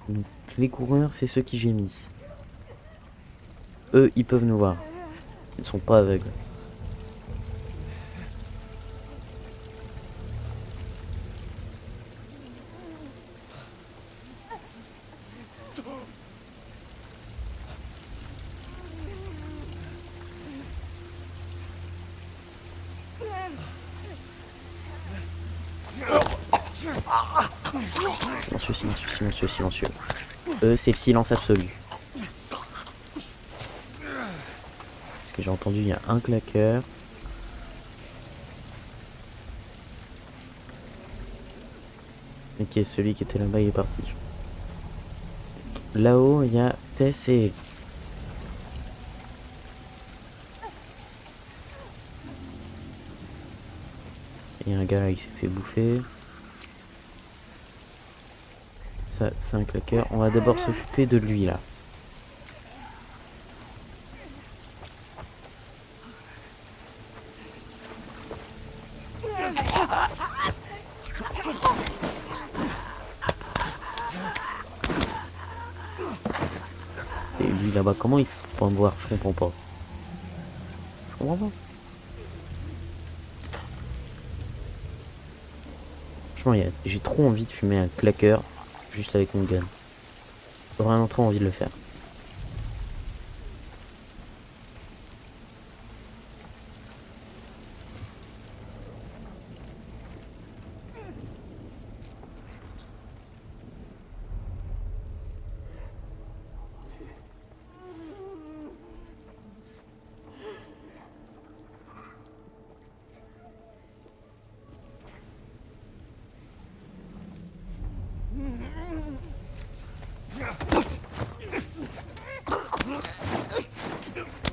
Donc, les coureurs, c'est ceux qui gémissent. Eux, ils peuvent nous voir. Ils sont pas aveugles. Silencieux, silencieux, silencieux, silencieux. C'est le silence absolu. Parce que j'ai entendu, il y a un claqueur. Ok, celui qui était là-bas, il est parti. Là-haut, il y a Tess et... Il y a un gars là, il s'est fait bouffer. Ça, c'est un claqueur. On va d'abord s'occuper de lui, là. Et lui, là-bas, comment il peut pas me voir? Je comprends pas. Je comprends pas. Franchement, j'ai trop envie de fumer un claqueur juste avec mon gun. J'ai vraiment trop envie de le faire.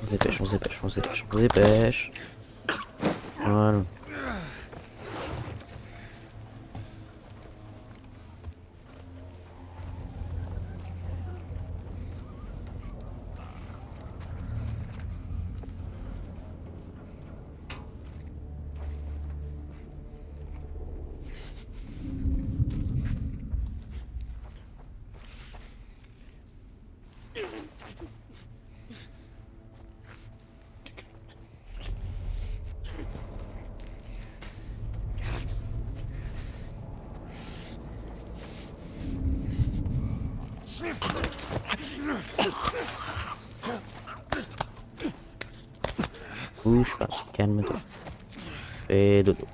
On se dépêche, on se dépêche, on se dépêche, on se dépêche. Voilà. Bouge pas, calme-toi. Fais dodo.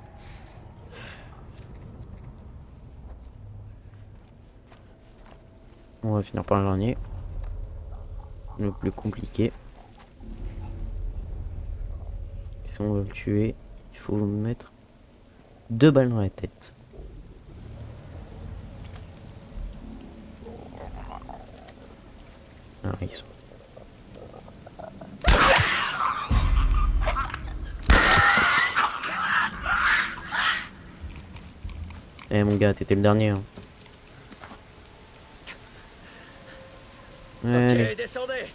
On va finir par le dernier. Le plus compliqué. Si on veut le tuer, il faut mettre 2 balles dans la tête. Ah, ils sont... Eh mon gars, t'étais le dernier. Hein. Allez. Ok, descendez.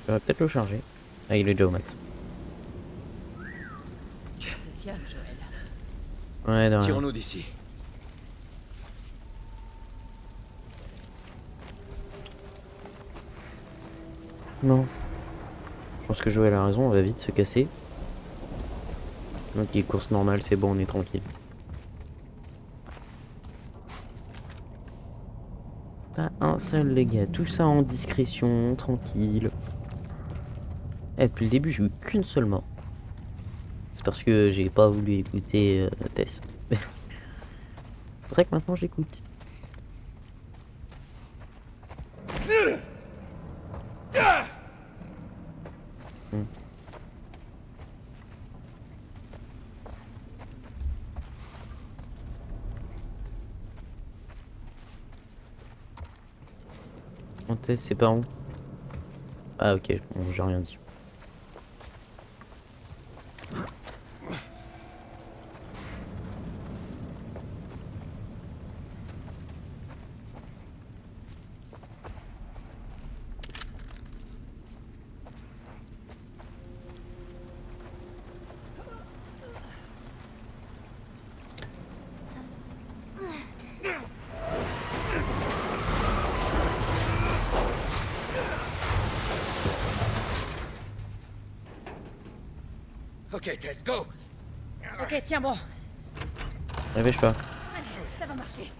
Je vais peut-être le charger. Ah, il est déjà au max. Tiens, Joël. Ouais, de rien. Tirons-nous d'ici. Non. Je pense que Joël a raison, on va vite se casser. Ok, course normale, c'est bon, on est tranquille. T'as un seul, les gars. Tout ça en discrétion, tranquille. Et depuis le début, j'ai eu qu'une seule mort. C'est parce que j'ai pas voulu écouter Tess. C'est pour ça que maintenant j'écoute. Tess, c'est par où? Ah ok, bon, j'ai rien dit. Ok, Tess, go. Ok, tiens bon. Dépêche-toi. Ça va marcher.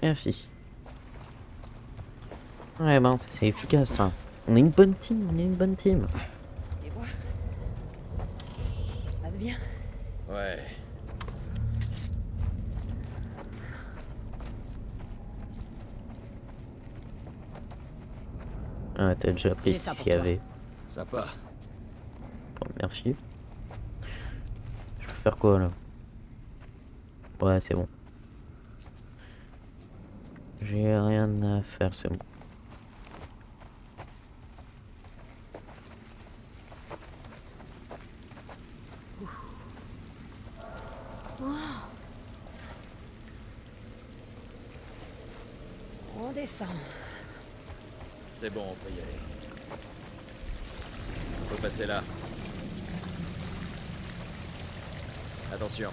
Merci. Ouais, ben, ça, c'est efficace, ça. On est une bonne team, on est une bonne team. Et moi Ça passe bien. Ouais. Ah, t'as déjà pris J'ai ça ce pour qu'il y toi. avait. Sympa. Bon, merci. Je peux faire quoi, là? Ouais, c'est bon. J'ai rien à faire, c'est bon. On descend. C'est bon, on peut y aller. On peut passer là. Attention.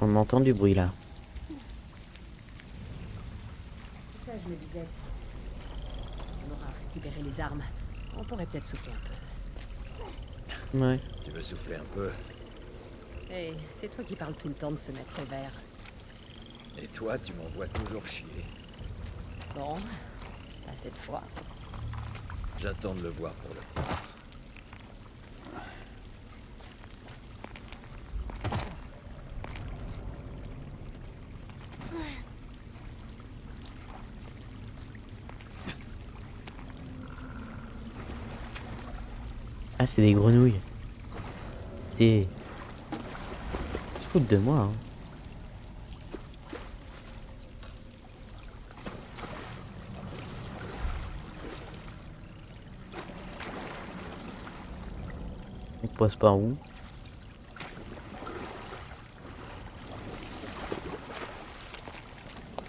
On entend du bruit, là. Ça, je me disais. On aura récupéré les armes. On pourrait peut-être souffler un peu. Ouais. Tu veux souffler un peu? Et c'est toi qui parles tout le temps de se mettre au vert. Et toi, tu m'envoies toujours chier. Bon, pas cette fois. J'attends de le voir pour le coup. Ah, c'est des grenouilles. Ils se foutent de moi, hein. On passe par où?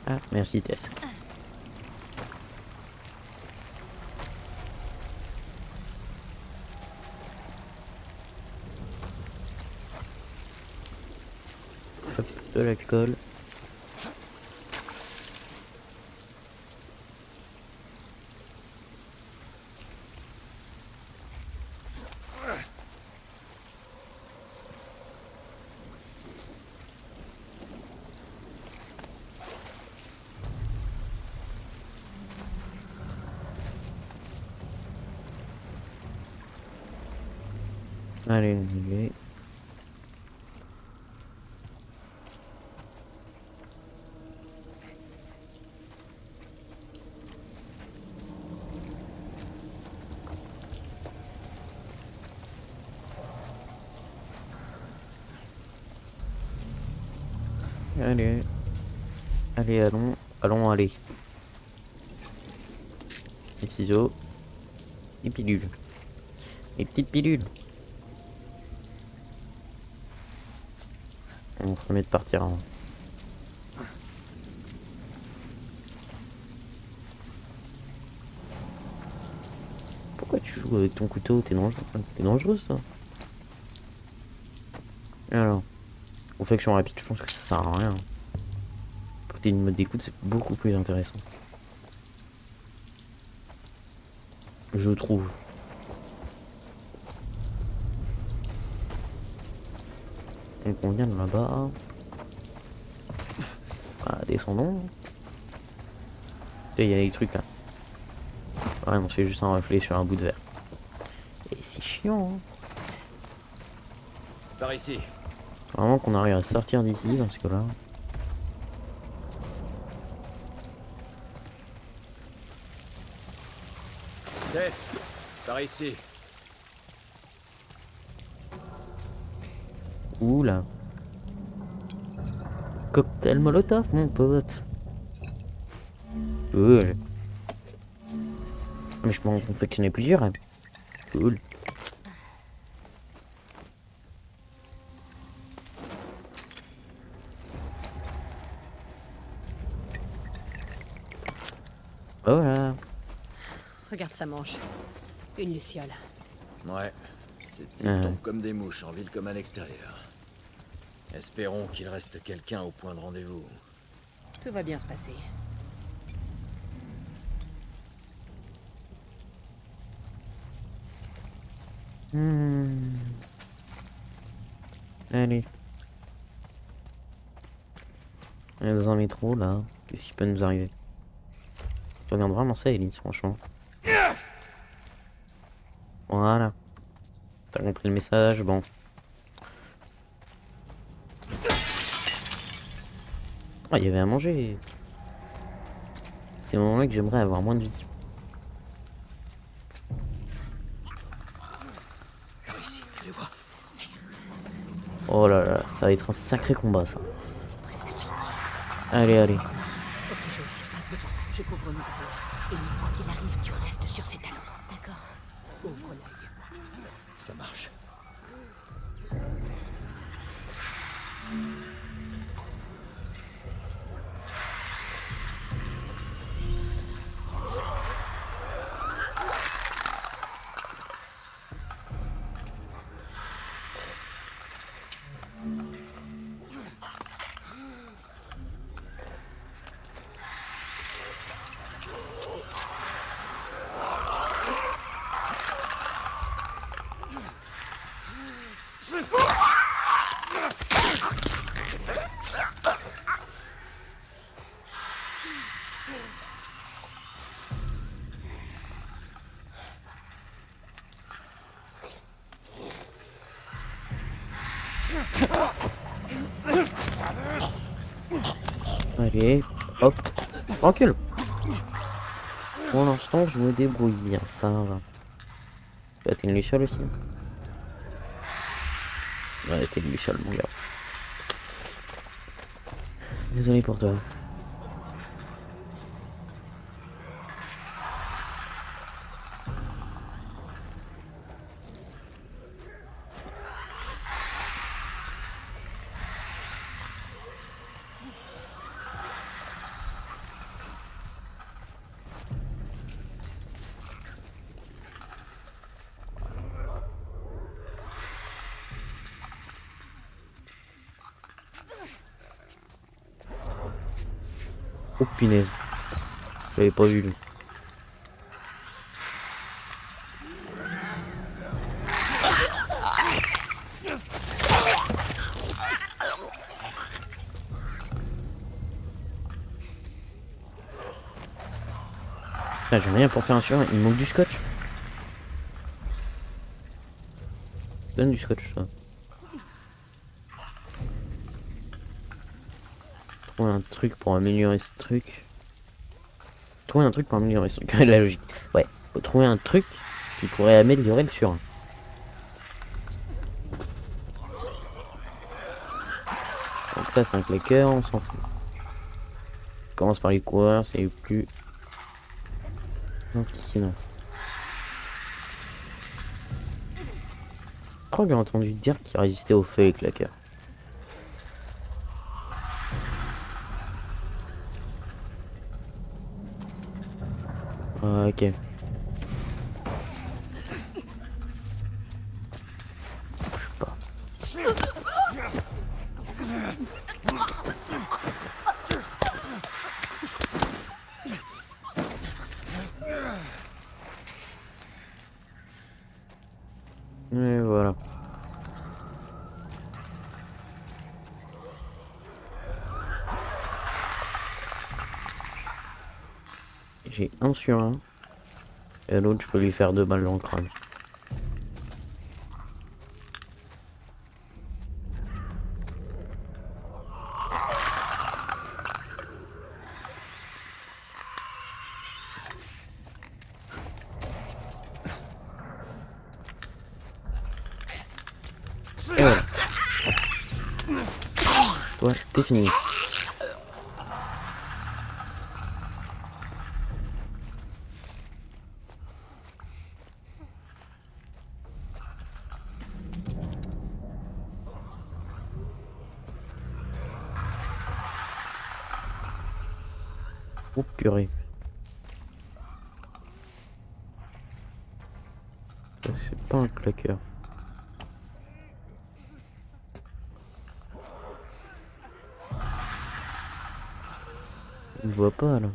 Ah, merci Tess. Hop, de l'alcool. Allez, on y est. Allez. Allez, allons. Allons, allez. Les ciseaux. Les pilules. Les petites pilules. On se remet de partir. Hein. Pourquoi tu joues avec ton couteau? T'es dangereux. T'es dangereux, ça. Alors. Confection rapide, je pense que ça sert à rien. Porter une mode d'écoute, c'est beaucoup plus intéressant. Je trouve. Donc on vient de là-bas. Ah, descendons. Il y a des trucs là. Ouais, non, c'est juste un reflet sur un bout de verre. Et c'est chiant, hein. Par ici. Vraiment qu'on arrive à sortir d'ici parce que là. Tess, par ici. Oula. Cocktail Molotov, mon pote. Cool. Mais je peux en confectionner plusieurs. Hein. Cool. Voilà. Regarde sa manche. Une luciole. Ouais. Ces types tombent comme des mouches en ville comme à l'extérieur. Espérons qu'il reste quelqu'un au point de rendez-vous. Tout va bien se passer. Allez. On est dans un métro là. Qu'est-ce qui peut nous arriver? Je regarde vraiment ça, Elise, franchement. Voilà. T'as compris le message, bon. Ah, il y avait à manger. C'est le moment là que j'aimerais avoir moins de vie. Par ici, je les vois. Oh là là, ça va être un sacré combat ça. Allez, allez. Ok, Joël, passe devant. Je couvre nos arrières. Et quoi qu'il arrive, tu restes sur ses talons. D'accord. Ouvre l'œil. Ça marche. Allez, hop. Tranquille. Pour l'instant, je me débrouille bien, ça va. Toi, t'es une luciole aussi? Ouais, t'es une luciole, mon gars. Désolé pour toi. Oh punaise. J'avais pas vu lui. Ah, j'ai rien pour faire un sur un. Il manque du scotch. Donne du scotch ça. Trouver un truc pour améliorer ce truc. Trouver un truc pour améliorer ce truc. La logique. Ouais. Faut trouver un truc qui pourrait améliorer le sur. Donc ça c'est un claqueur, on s'en fout. On commence par les coureurs, c'est plus... Donc sinon. Je crois que j'ai entendu dire qu'il résistait au feu les claqueurs. Ok. Bouge pas. Et voilà. J'ai un sur un. Et l'autre, je peux lui faire 2 balles dans le crâne. Et voilà. Toi, t'es fini. Oh purée. Ça c'est pas un claqueur. Je vois pas là.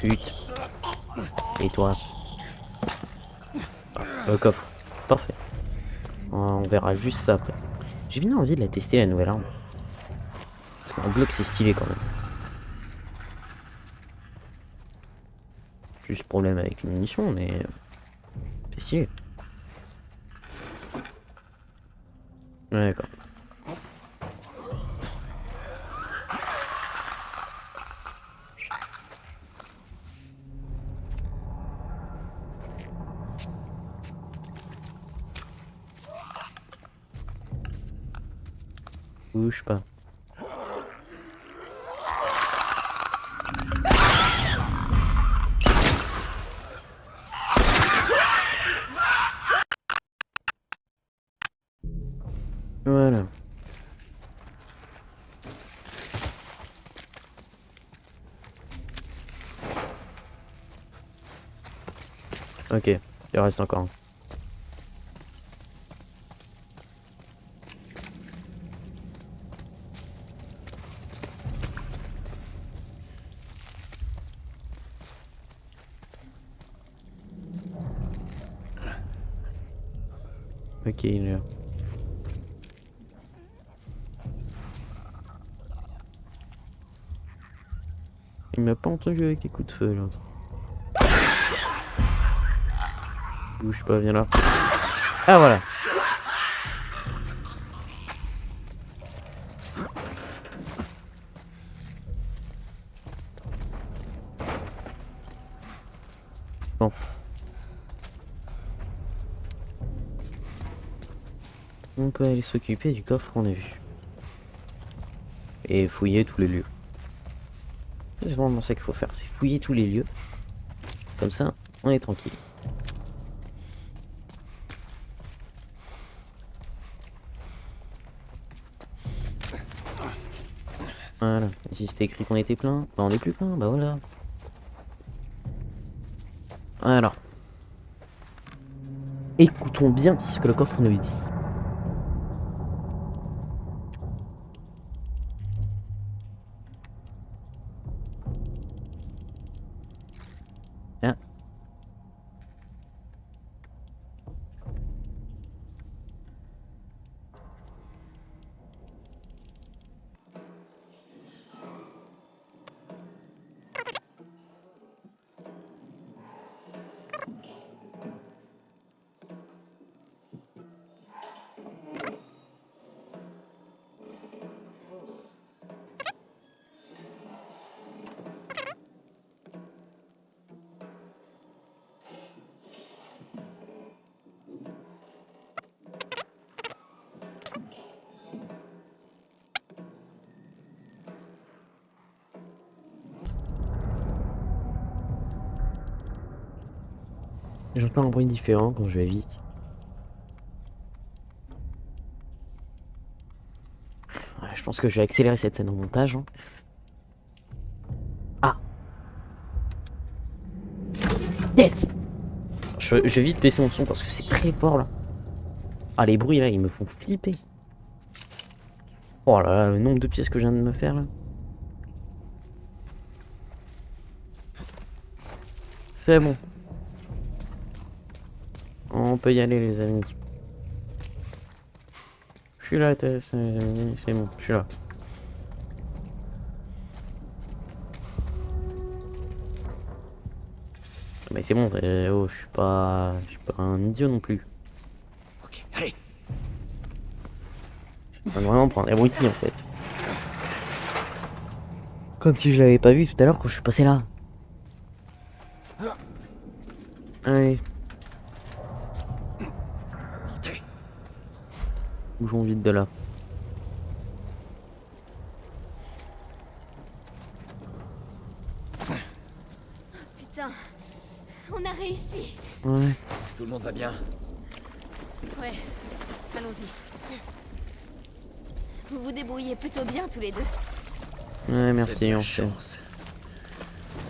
Chut. Et toi? Le coffre. Parfait. On verra juste ça après. J'ai bien envie de la tester la nouvelle arme. Parce qu'en bloc c'est stylé quand même. Juste problème avec les munitions mais c'est stylé. Ouais d'accord. Bouge pas. Voilà. Ok, il reste encore un. Ok, il est là. Il m'a pas entendu avec les coups de feu l'autre. Bouge pas, viens là. Ah voilà. Bon. On peut aller s'occuper du coffre qu'on a vu. Et fouiller tous les lieux. C'est vraiment ça qu'il faut faire, c'est fouiller tous les lieux. Comme ça, on est tranquille. Voilà, ici c'était écrit qu'on était plein, bah on est plus plein, bah voilà. Alors. Écoutons bien ce que le coffre nous dit. Ah. J'entends un bruit différent quand je vais vite. Ouais, je pense que je vais accélérer cette scène au montage. Hein. Ah. Yes. Je vais vite baisser mon son parce que c'est très fort là. Ah les bruits là ils me font flipper. Oh là là, le nombre de pièces que je viens de me faire là. C'est bon. On peut y aller les amis. Je suis là Tess, c'est bon, je suis là. Mais c'est bon, oh, je suis pas un idiot non plus. Ok, allez. On va vraiment prendre abruti en fait. Comme si je l'avais pas vu tout à l'heure quand je suis passé là. Allez. Bougeons vite de là. Putain, on a réussi. Ouais. Tout le monde va bien? Ouais, allons-y. Vous vous débrouillez plutôt bien tous les deux. Ouais, C'est merci, de la on sait. chance.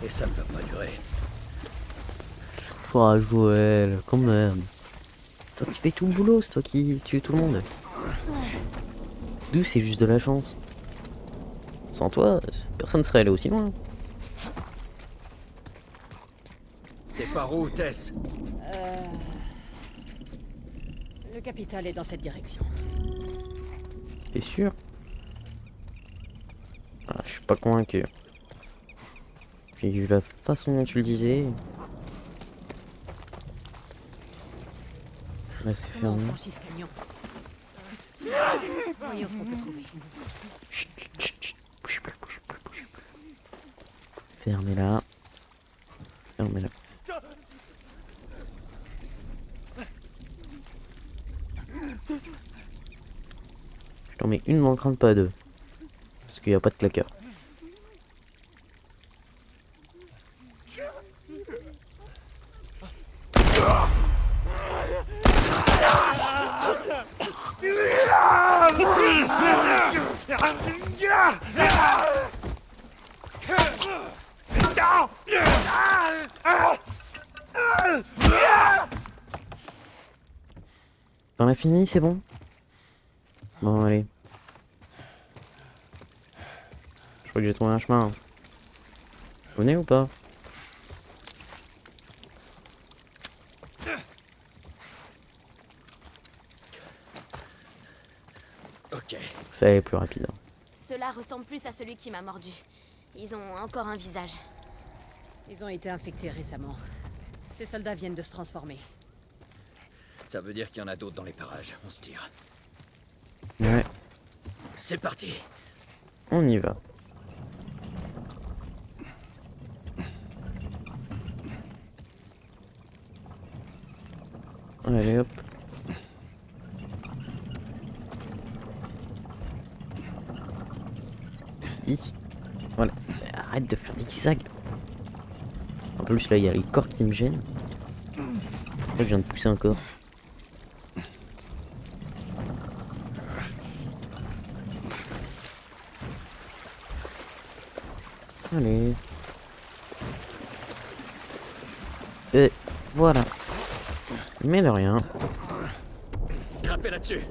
Et ça ne va pas durer. Oh, Joël, quand même. Toi qui fais tout le boulot, c'est toi qui tue tout le monde. D'où c'est juste de la chance. Sans toi, personne serait allé aussi loin. C'est par où, Tess? Le capital est dans cette direction. T'es sûr? Ah, je suis pas convaincu. Puis vu la façon dont tu le disais. Là c'est Comment on fermé. franchit ce camion? Voyons ce qu'on peut trouver. Chut, chut, chut. Bougez pas, bougez pas, bougez pas. Fermez-la. Fermez-la. Je t'en mets une dans le crâne, pas deux. Parce qu'il n'y a pas de claqueur. T'en as fini, c'est bon? Bon, allez. Je crois que j'ai trouvé un chemin. Vous venez ou pas? Ok. Ça est plus rapide. Cela ressemble plus à celui qui m'a mordu. Ils ont encore un visage. Ils ont été infectés récemment. Ces soldats viennent de se transformer. Ça veut dire qu'il y en a d'autres dans les parages. On se tire. Ouais, C'est parti. on y va. Allez hop. Ici. Voilà. Arrête de faire des zigzags. En plus là il y a les corps qui me gênent. Là, je viens de pousser un corps. Allez. Et voilà. Mais de rien. Grimpez là-dessus.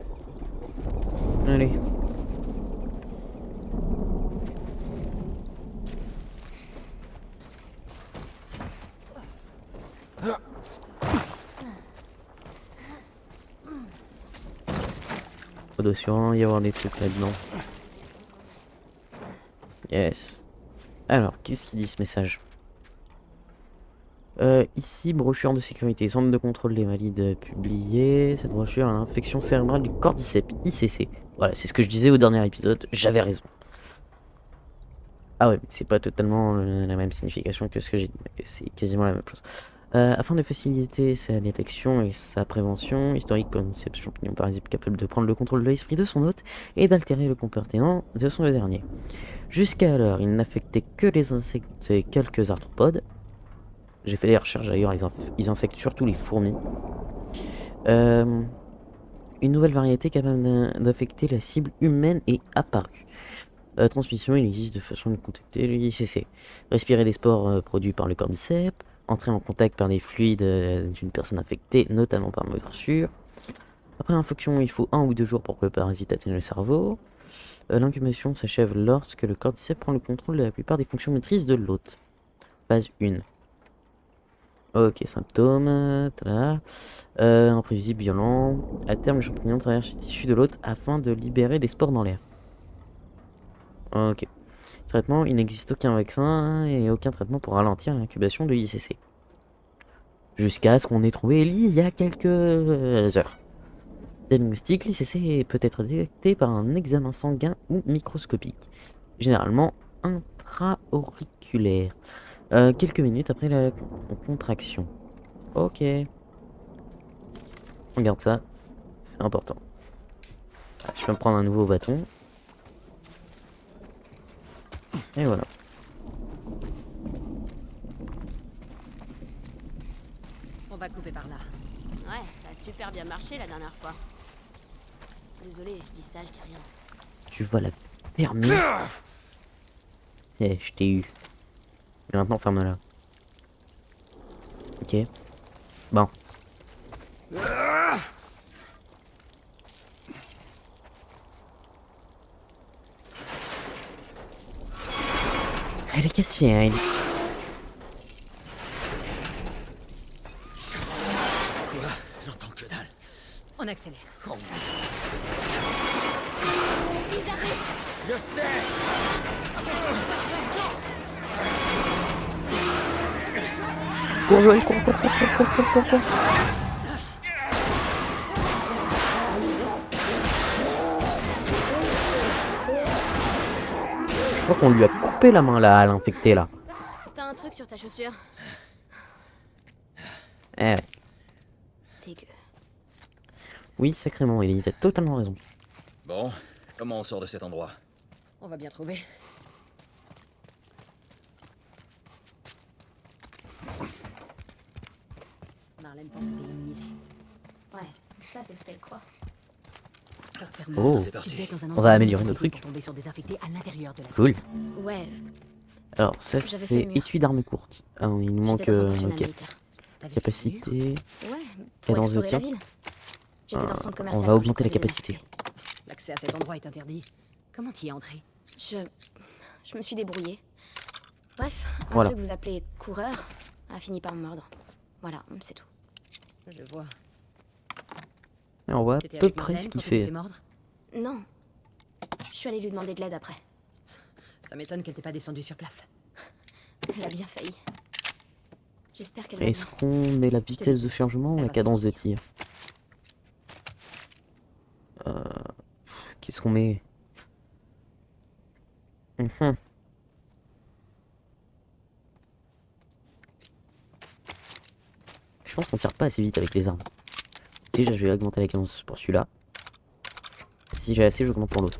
Allez. Il doit sûrement y avoir des trucs là-dedans. Yes. Alors, qu'est-ce qu'il dit ce message? Ici, brochure de sécurité, centre de contrôle des valides publié. Cette brochure a l'infection cérébrale du cordyceps, ICC. Voilà, c'est ce que je disais au dernier épisode, j'avais raison. Ah ouais, mais c'est pas totalement la même signification que ce que j'ai dit, mais c'est quasiment la même chose. Afin de faciliter sa détection et sa prévention, historique cordyceps champignon parasite capable de prendre le contrôle de l'esprit de son hôte et d'altérer le comportement de son dernier. Jusqu'alors, il n'affectait que les insectes et quelques arthropodes. J'ai fait des recherches d'ailleurs, ils insectent surtout les fourmis. Une nouvelle variété capable d'affecter la cible humaine est apparue. Transmission, il existe de façon de contacter l'ICC. Respirer des spores produits par le cordyceps. Entrer en contact par des fluides d'une personne infectée, notamment par morsure. Après infection, il faut 1 ou 2 jours pour que le parasite atteigne le cerveau. L'incubation s'achève lorsque le cordyceps prend le contrôle de la plupart des fonctions motrices de l'hôte. Phase 1. Ok, symptômes. Imprévisible, violent. À terme, le champignon traverse les tissus de l'hôte afin de libérer des spores dans l'air. Ok. Traitement, il n'existe aucun vaccin et aucun traitement pour ralentir l'incubation de l'ICC. Jusqu'à ce qu'on ait trouvé il y a quelques heures. Diagnostic, l'ICC peut être détecté par un examen sanguin ou microscopique, généralement intra-auriculaire, quelques minutes après la contraction. Ok. On garde ça, c'est important. Je vais me prendre un nouveau bâton. Et voilà. On va couper par là. Ouais, ça a super bien marché la dernière fois. Désolé, je dis ça, je dis rien. Tu vas la fermer. Eh, je t'ai eu. Et maintenant, ferme-la. Ok. Bon. Elle est casse-fière, elle. Quoi? J'entends que dalle. On accélère. Je sais! Cours, Joël, cours, cours, cours, cours, cours, cours, cours. Je crois qu'on lui a coupé la main là, à l'infecté là. T'as un truc sur ta chaussure? Eh ouais. Dégueu. Oui, sacrément, Ellie, t'as totalement raison. Bon, comment on sort de cet endroit? On va bien trouver. Marlène pense que t'es immunisé. Ouais, ça c'est ce qu'elle croit. Oh, C'est Tu parti. devais être dans un On va environnement améliorer nos maîtrisé trucs. pour tomber sur des infectés à l'intérieur de la cool. Ouais, Alors, ça J'avais fait c'est le mur. étui d'armes courtes. Ah, il nous manque. j'étais dans un pensionnat Ok. militaire. T'as vu Capacité. Ouais, pour Cadence de explorer la tir. ville. J'étais dans le centre On commercial. va quand augmenter j'ai la croisé des capacité. infectés. L'accès à cet endroit est interdit. Comment t'y es entré? Je me suis débrouillée. Bref, un Voilà. truc que vous appelez coureur a fini par me mordre. Voilà, c'est tout. Je vois. Et on voit à T'étais peu avec près Marlène ce quand qu'il tu t'es fait. fait mordre? Non. Je suis allée lui demander de l'aide après. Ça m'étonne qu'elle t'ait pas descendu sur place. Elle a bien failli. J'espère qu'elle va Est-ce bien. qu'on met la vitesse de chargement ou la cadence de tir? Qu'est-ce qu'on met? Mhm. Je pense qu'on tire pas assez vite avec les armes. Déjà, je vais augmenter la cadence pour celui-là. Si j'ai assez, j'augmente pour l'autre.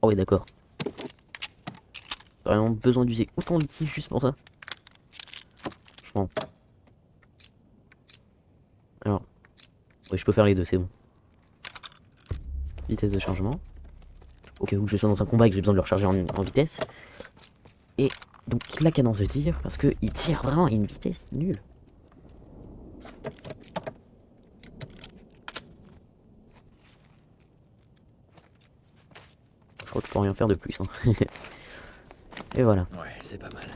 Oh oui, d'accord. T'as vraiment besoin d'user autant d'outils juste pour ça? Franchement. Alors. Oui, je peux faire les deux, c'est bon. Vitesse de chargement. Au cas où je sois dans un combat et que j'ai besoin de le recharger en vitesse. Et donc la cadence de tir, parce que il tire vraiment à une vitesse nulle. Je crois que je peux rien faire de plus. Hein. Et voilà. Ouais, c'est pas mal.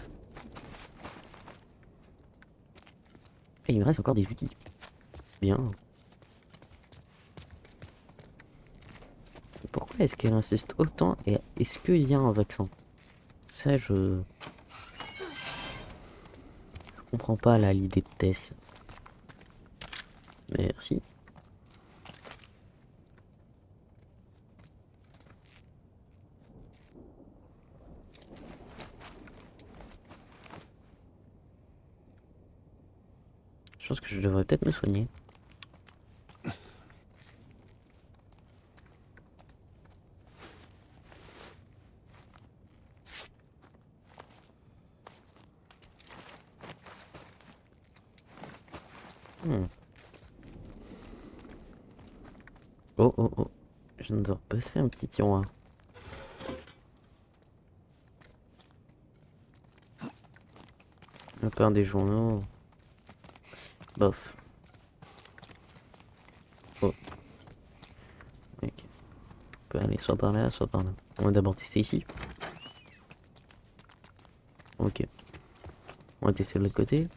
Et il me reste encore des outils. Bien. Pourquoi est-ce qu'elle insiste autant et est-ce qu'il y a un vaccin? Ça, je comprends pas là l'idée de Tess. Merci. Je pense que je devrais peut-être me soigner. Oh oh oh. Je viens de repasser un petit tiroir. La part des journaux. Bof. Oh. Ok. On peut aller soit par là, soit par là. On va d'abord tester ici. Ok. On va tester de l'autre côté.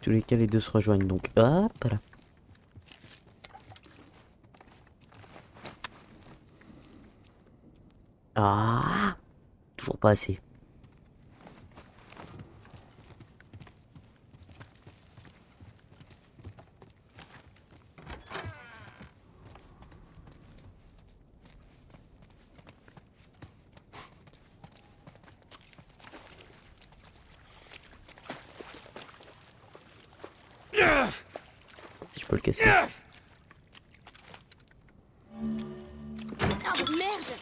Tous les cas, les deux se rejoignent donc. Hop là. Ah, toujours pas assez. Si je peux le casser. Oh merde!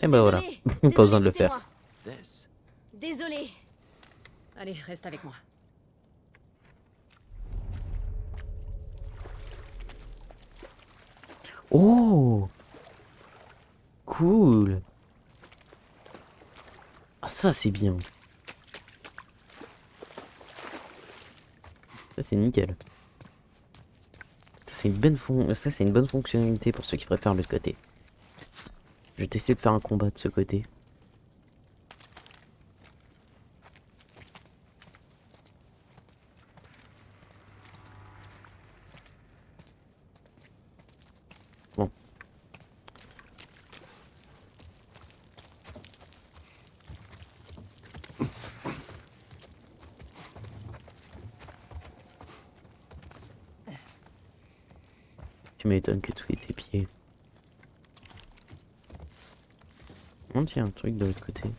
Et bah voilà. Pas besoin de le c'était faire. moi. Tess. Désolée. Allez, reste avec moi. Oh! Cool! Ah, ça, c'est bien. Ça, c'est nickel. Ça, c'est une bonne fonctionnalité pour ceux qui préfèrent l'autre côté. Je vais tester de faire un combat de ce côté. Bon. Tu m'étonnes que tous les tes pieds. On tient un truc de l'autre côté.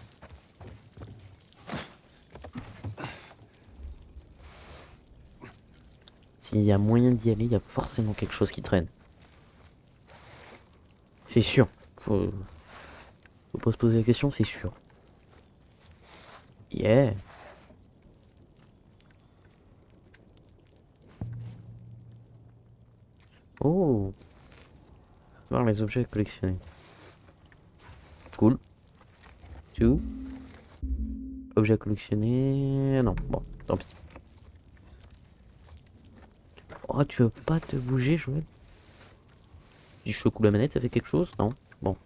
S'il y a moyen d'y aller, il y a forcément quelque chose qui traîne. C'est sûr. Faut pas se poser la question, c'est sûr. Yeah. Oh. Voir les objets à collectionner. Cool. Tout. Objet à collectionner. Non, bon, tant pis. Oh, tu veux pas te bouger, Joël? Si je secoue la manette, ça fait quelque chose? Non? Bon.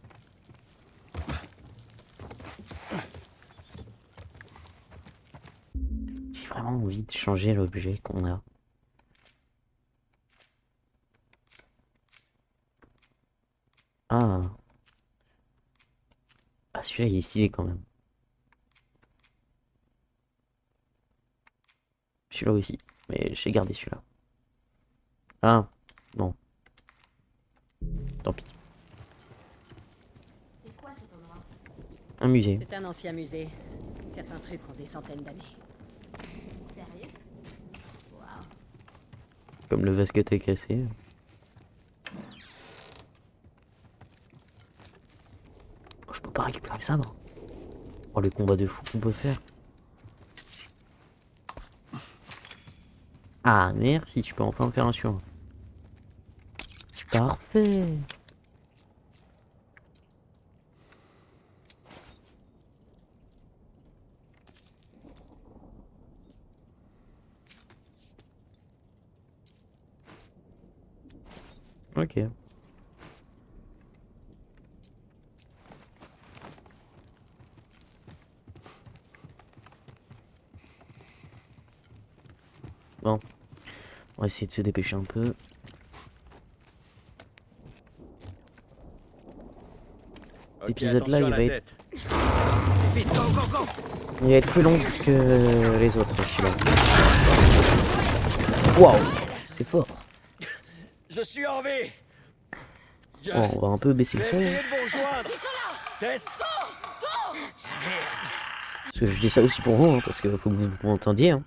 J'ai vraiment envie de changer l'objet qu'on a. Ah. Ah, celui-là, il est stylé quand même. Celui-là aussi. Mais j'ai gardé celui-là. Ah. Bon. Tant pis. C'est quoi cet endroit? Un musée. C'est un ancien musée. Certains trucs ont des centaines d'années. Sérieux? Waouh. Comme le vase que t'as cassé. Oh, je peux pas récupérer le sabre. Oh, le combat de fou qu'on peut faire. Ah, merci, tu peux enfin en faire un sur un. Parfait. Ok. Bon. On va essayer de se dépêcher un peu. Cet épisode-là, il va être plus long que les autres, celui-là. Waouh, c'est fort. Je suis en vie. Bon, on va un peu baisser le son. de vous rejoindre. Tess. Parce que je dis ça aussi pour vous, hein, parce que faut que vous m'entendiez. Hein.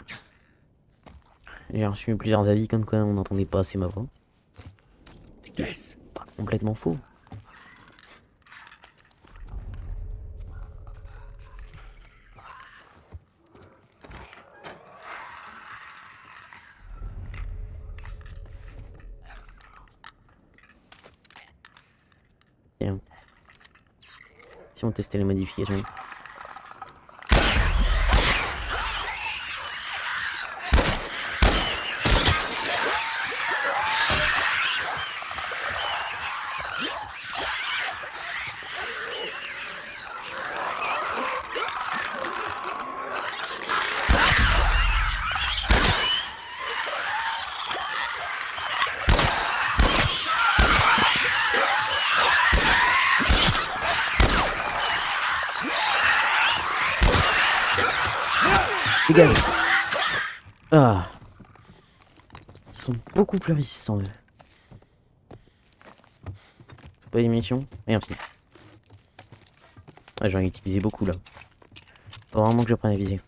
J'ai reçu plusieurs avis comme quoi on n'entendait pas assez ma voix. Tess. Pas complètement faux. Tiens. Si on testait les modifications. Dégage. Ah. Ils sont beaucoup plus résistants eux. Faut pas des munitions? Merci. Ah, j'en ai utilisé beaucoup là. Faut vraiment que je prenne à viser.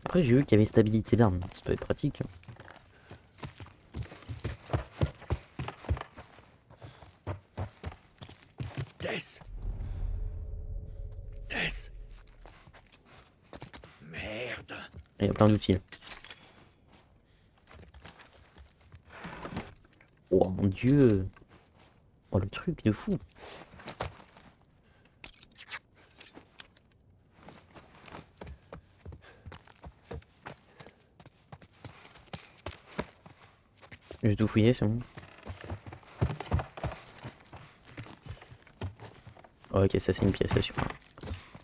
Après j'ai vu qu'il y avait stabilité d'arme, ça peut être pratique. Tess. Tess. Merde. Il y a plein d'outils. Oh. mon dieu. Oh le truc de fou. J'ai tout fouillé, c'est bon. Oh, ok, ça c'est une pièce, c'est sûr.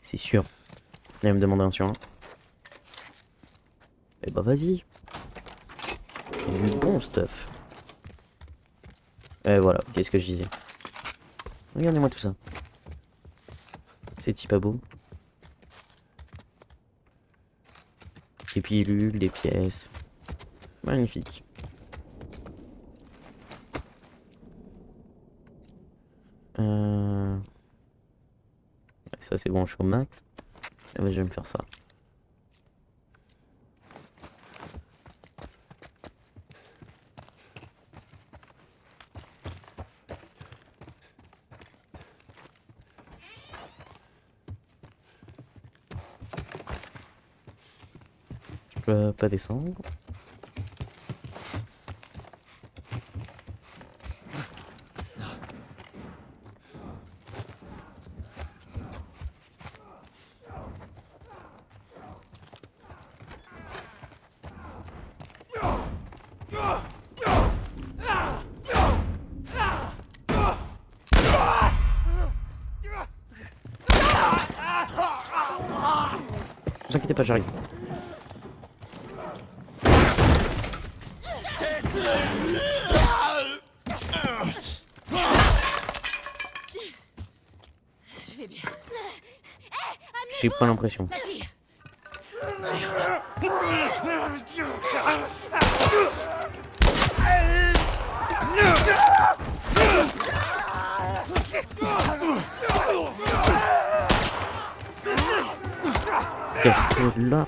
C'est sûr. Il va me demander un sur un. Eh bah vas-y. Il y a du bon stuff. Et voilà, qu'est-ce que je disais. Regardez-moi tout ça. C'est pas beau. Des pilules, des pièces. Magnifique. Ça c'est bon, je suis au max. Ah bah, je vais me faire ça. Je peux pas descendre. Ne vous inquiétez pas, j'arrive. Je vais bien. J'ai pas l'impression. Qu'est-ce que là?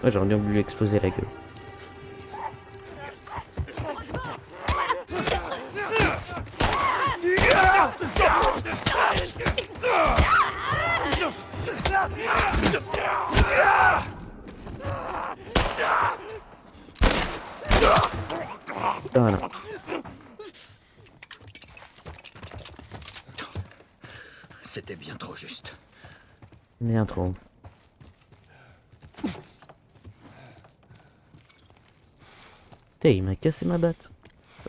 Ouais, j'aurais bien voulu lui exploser la gueule. Voilà. C'était bien trop juste. Bien trop. Putain, il m'a cassé ma batte.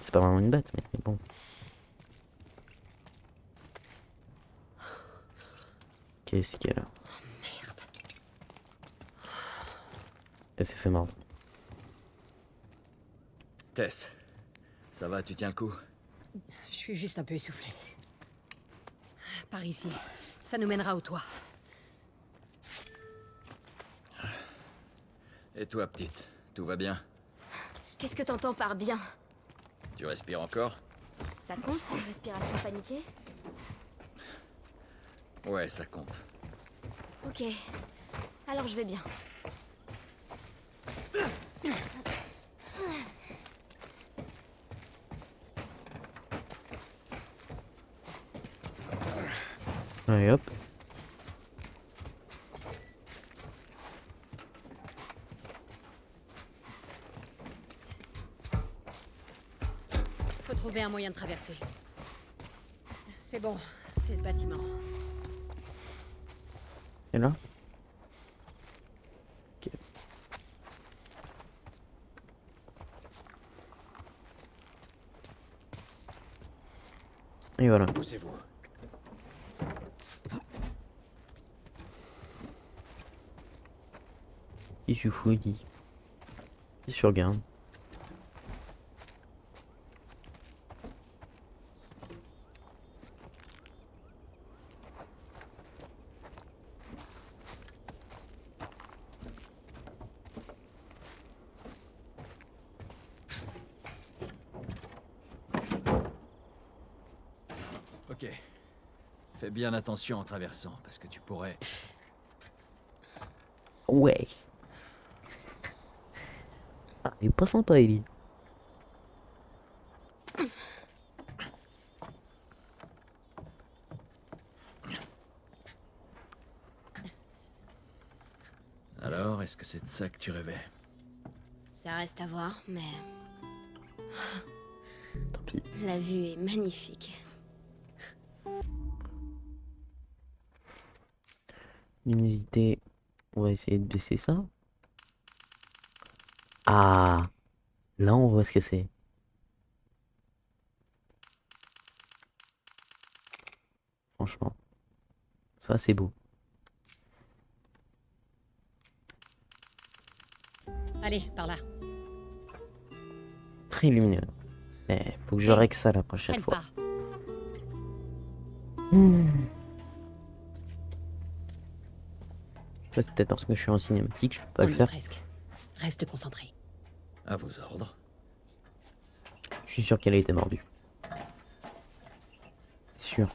C'est pas vraiment une batte, mais bon. Qu'est-ce qu'il y a là? Merde. Elle s'est fait mordre. Tess, ça va, tu tiens le coup? Je suis juste un peu essoufflée. Par ici. Ça nous mènera au toit. Et toi, petite, tout va bien? Qu'est-ce que t'entends par bien? Tu respires encore? Ça compte, une respiration paniquée? Ouais, ça compte. Ok. Alors je vais bien. Allez hop. Faut trouver un moyen de traverser. C'est bon, c'est ce bâtiment. Et là? Ok. Et voilà. Poussez-vous. Il se fouille. Il se regarde. Ok. Fais bien attention en traversant, parce que tu pourrais... Ouais. Ah, il est pas sympa, Ellie. Alors, est-ce que c'est de ça que tu rêvais? Ça reste à voir, mais Tant pis. la vue est magnifique. Luminosité. On va essayer de baisser ça. Ah, là on voit ce que c'est. Franchement, ça c'est beau. Allez, par là. Très lumineux. Mais faut que je règle ça la prochaine Traîne fois. pas. Ça, c'est peut-être parce que je suis en cinématique, je peux pas On le y est faire. presque. Reste concentré. À vos ordres. Je suis sûr qu'elle a été mordue. Sûr.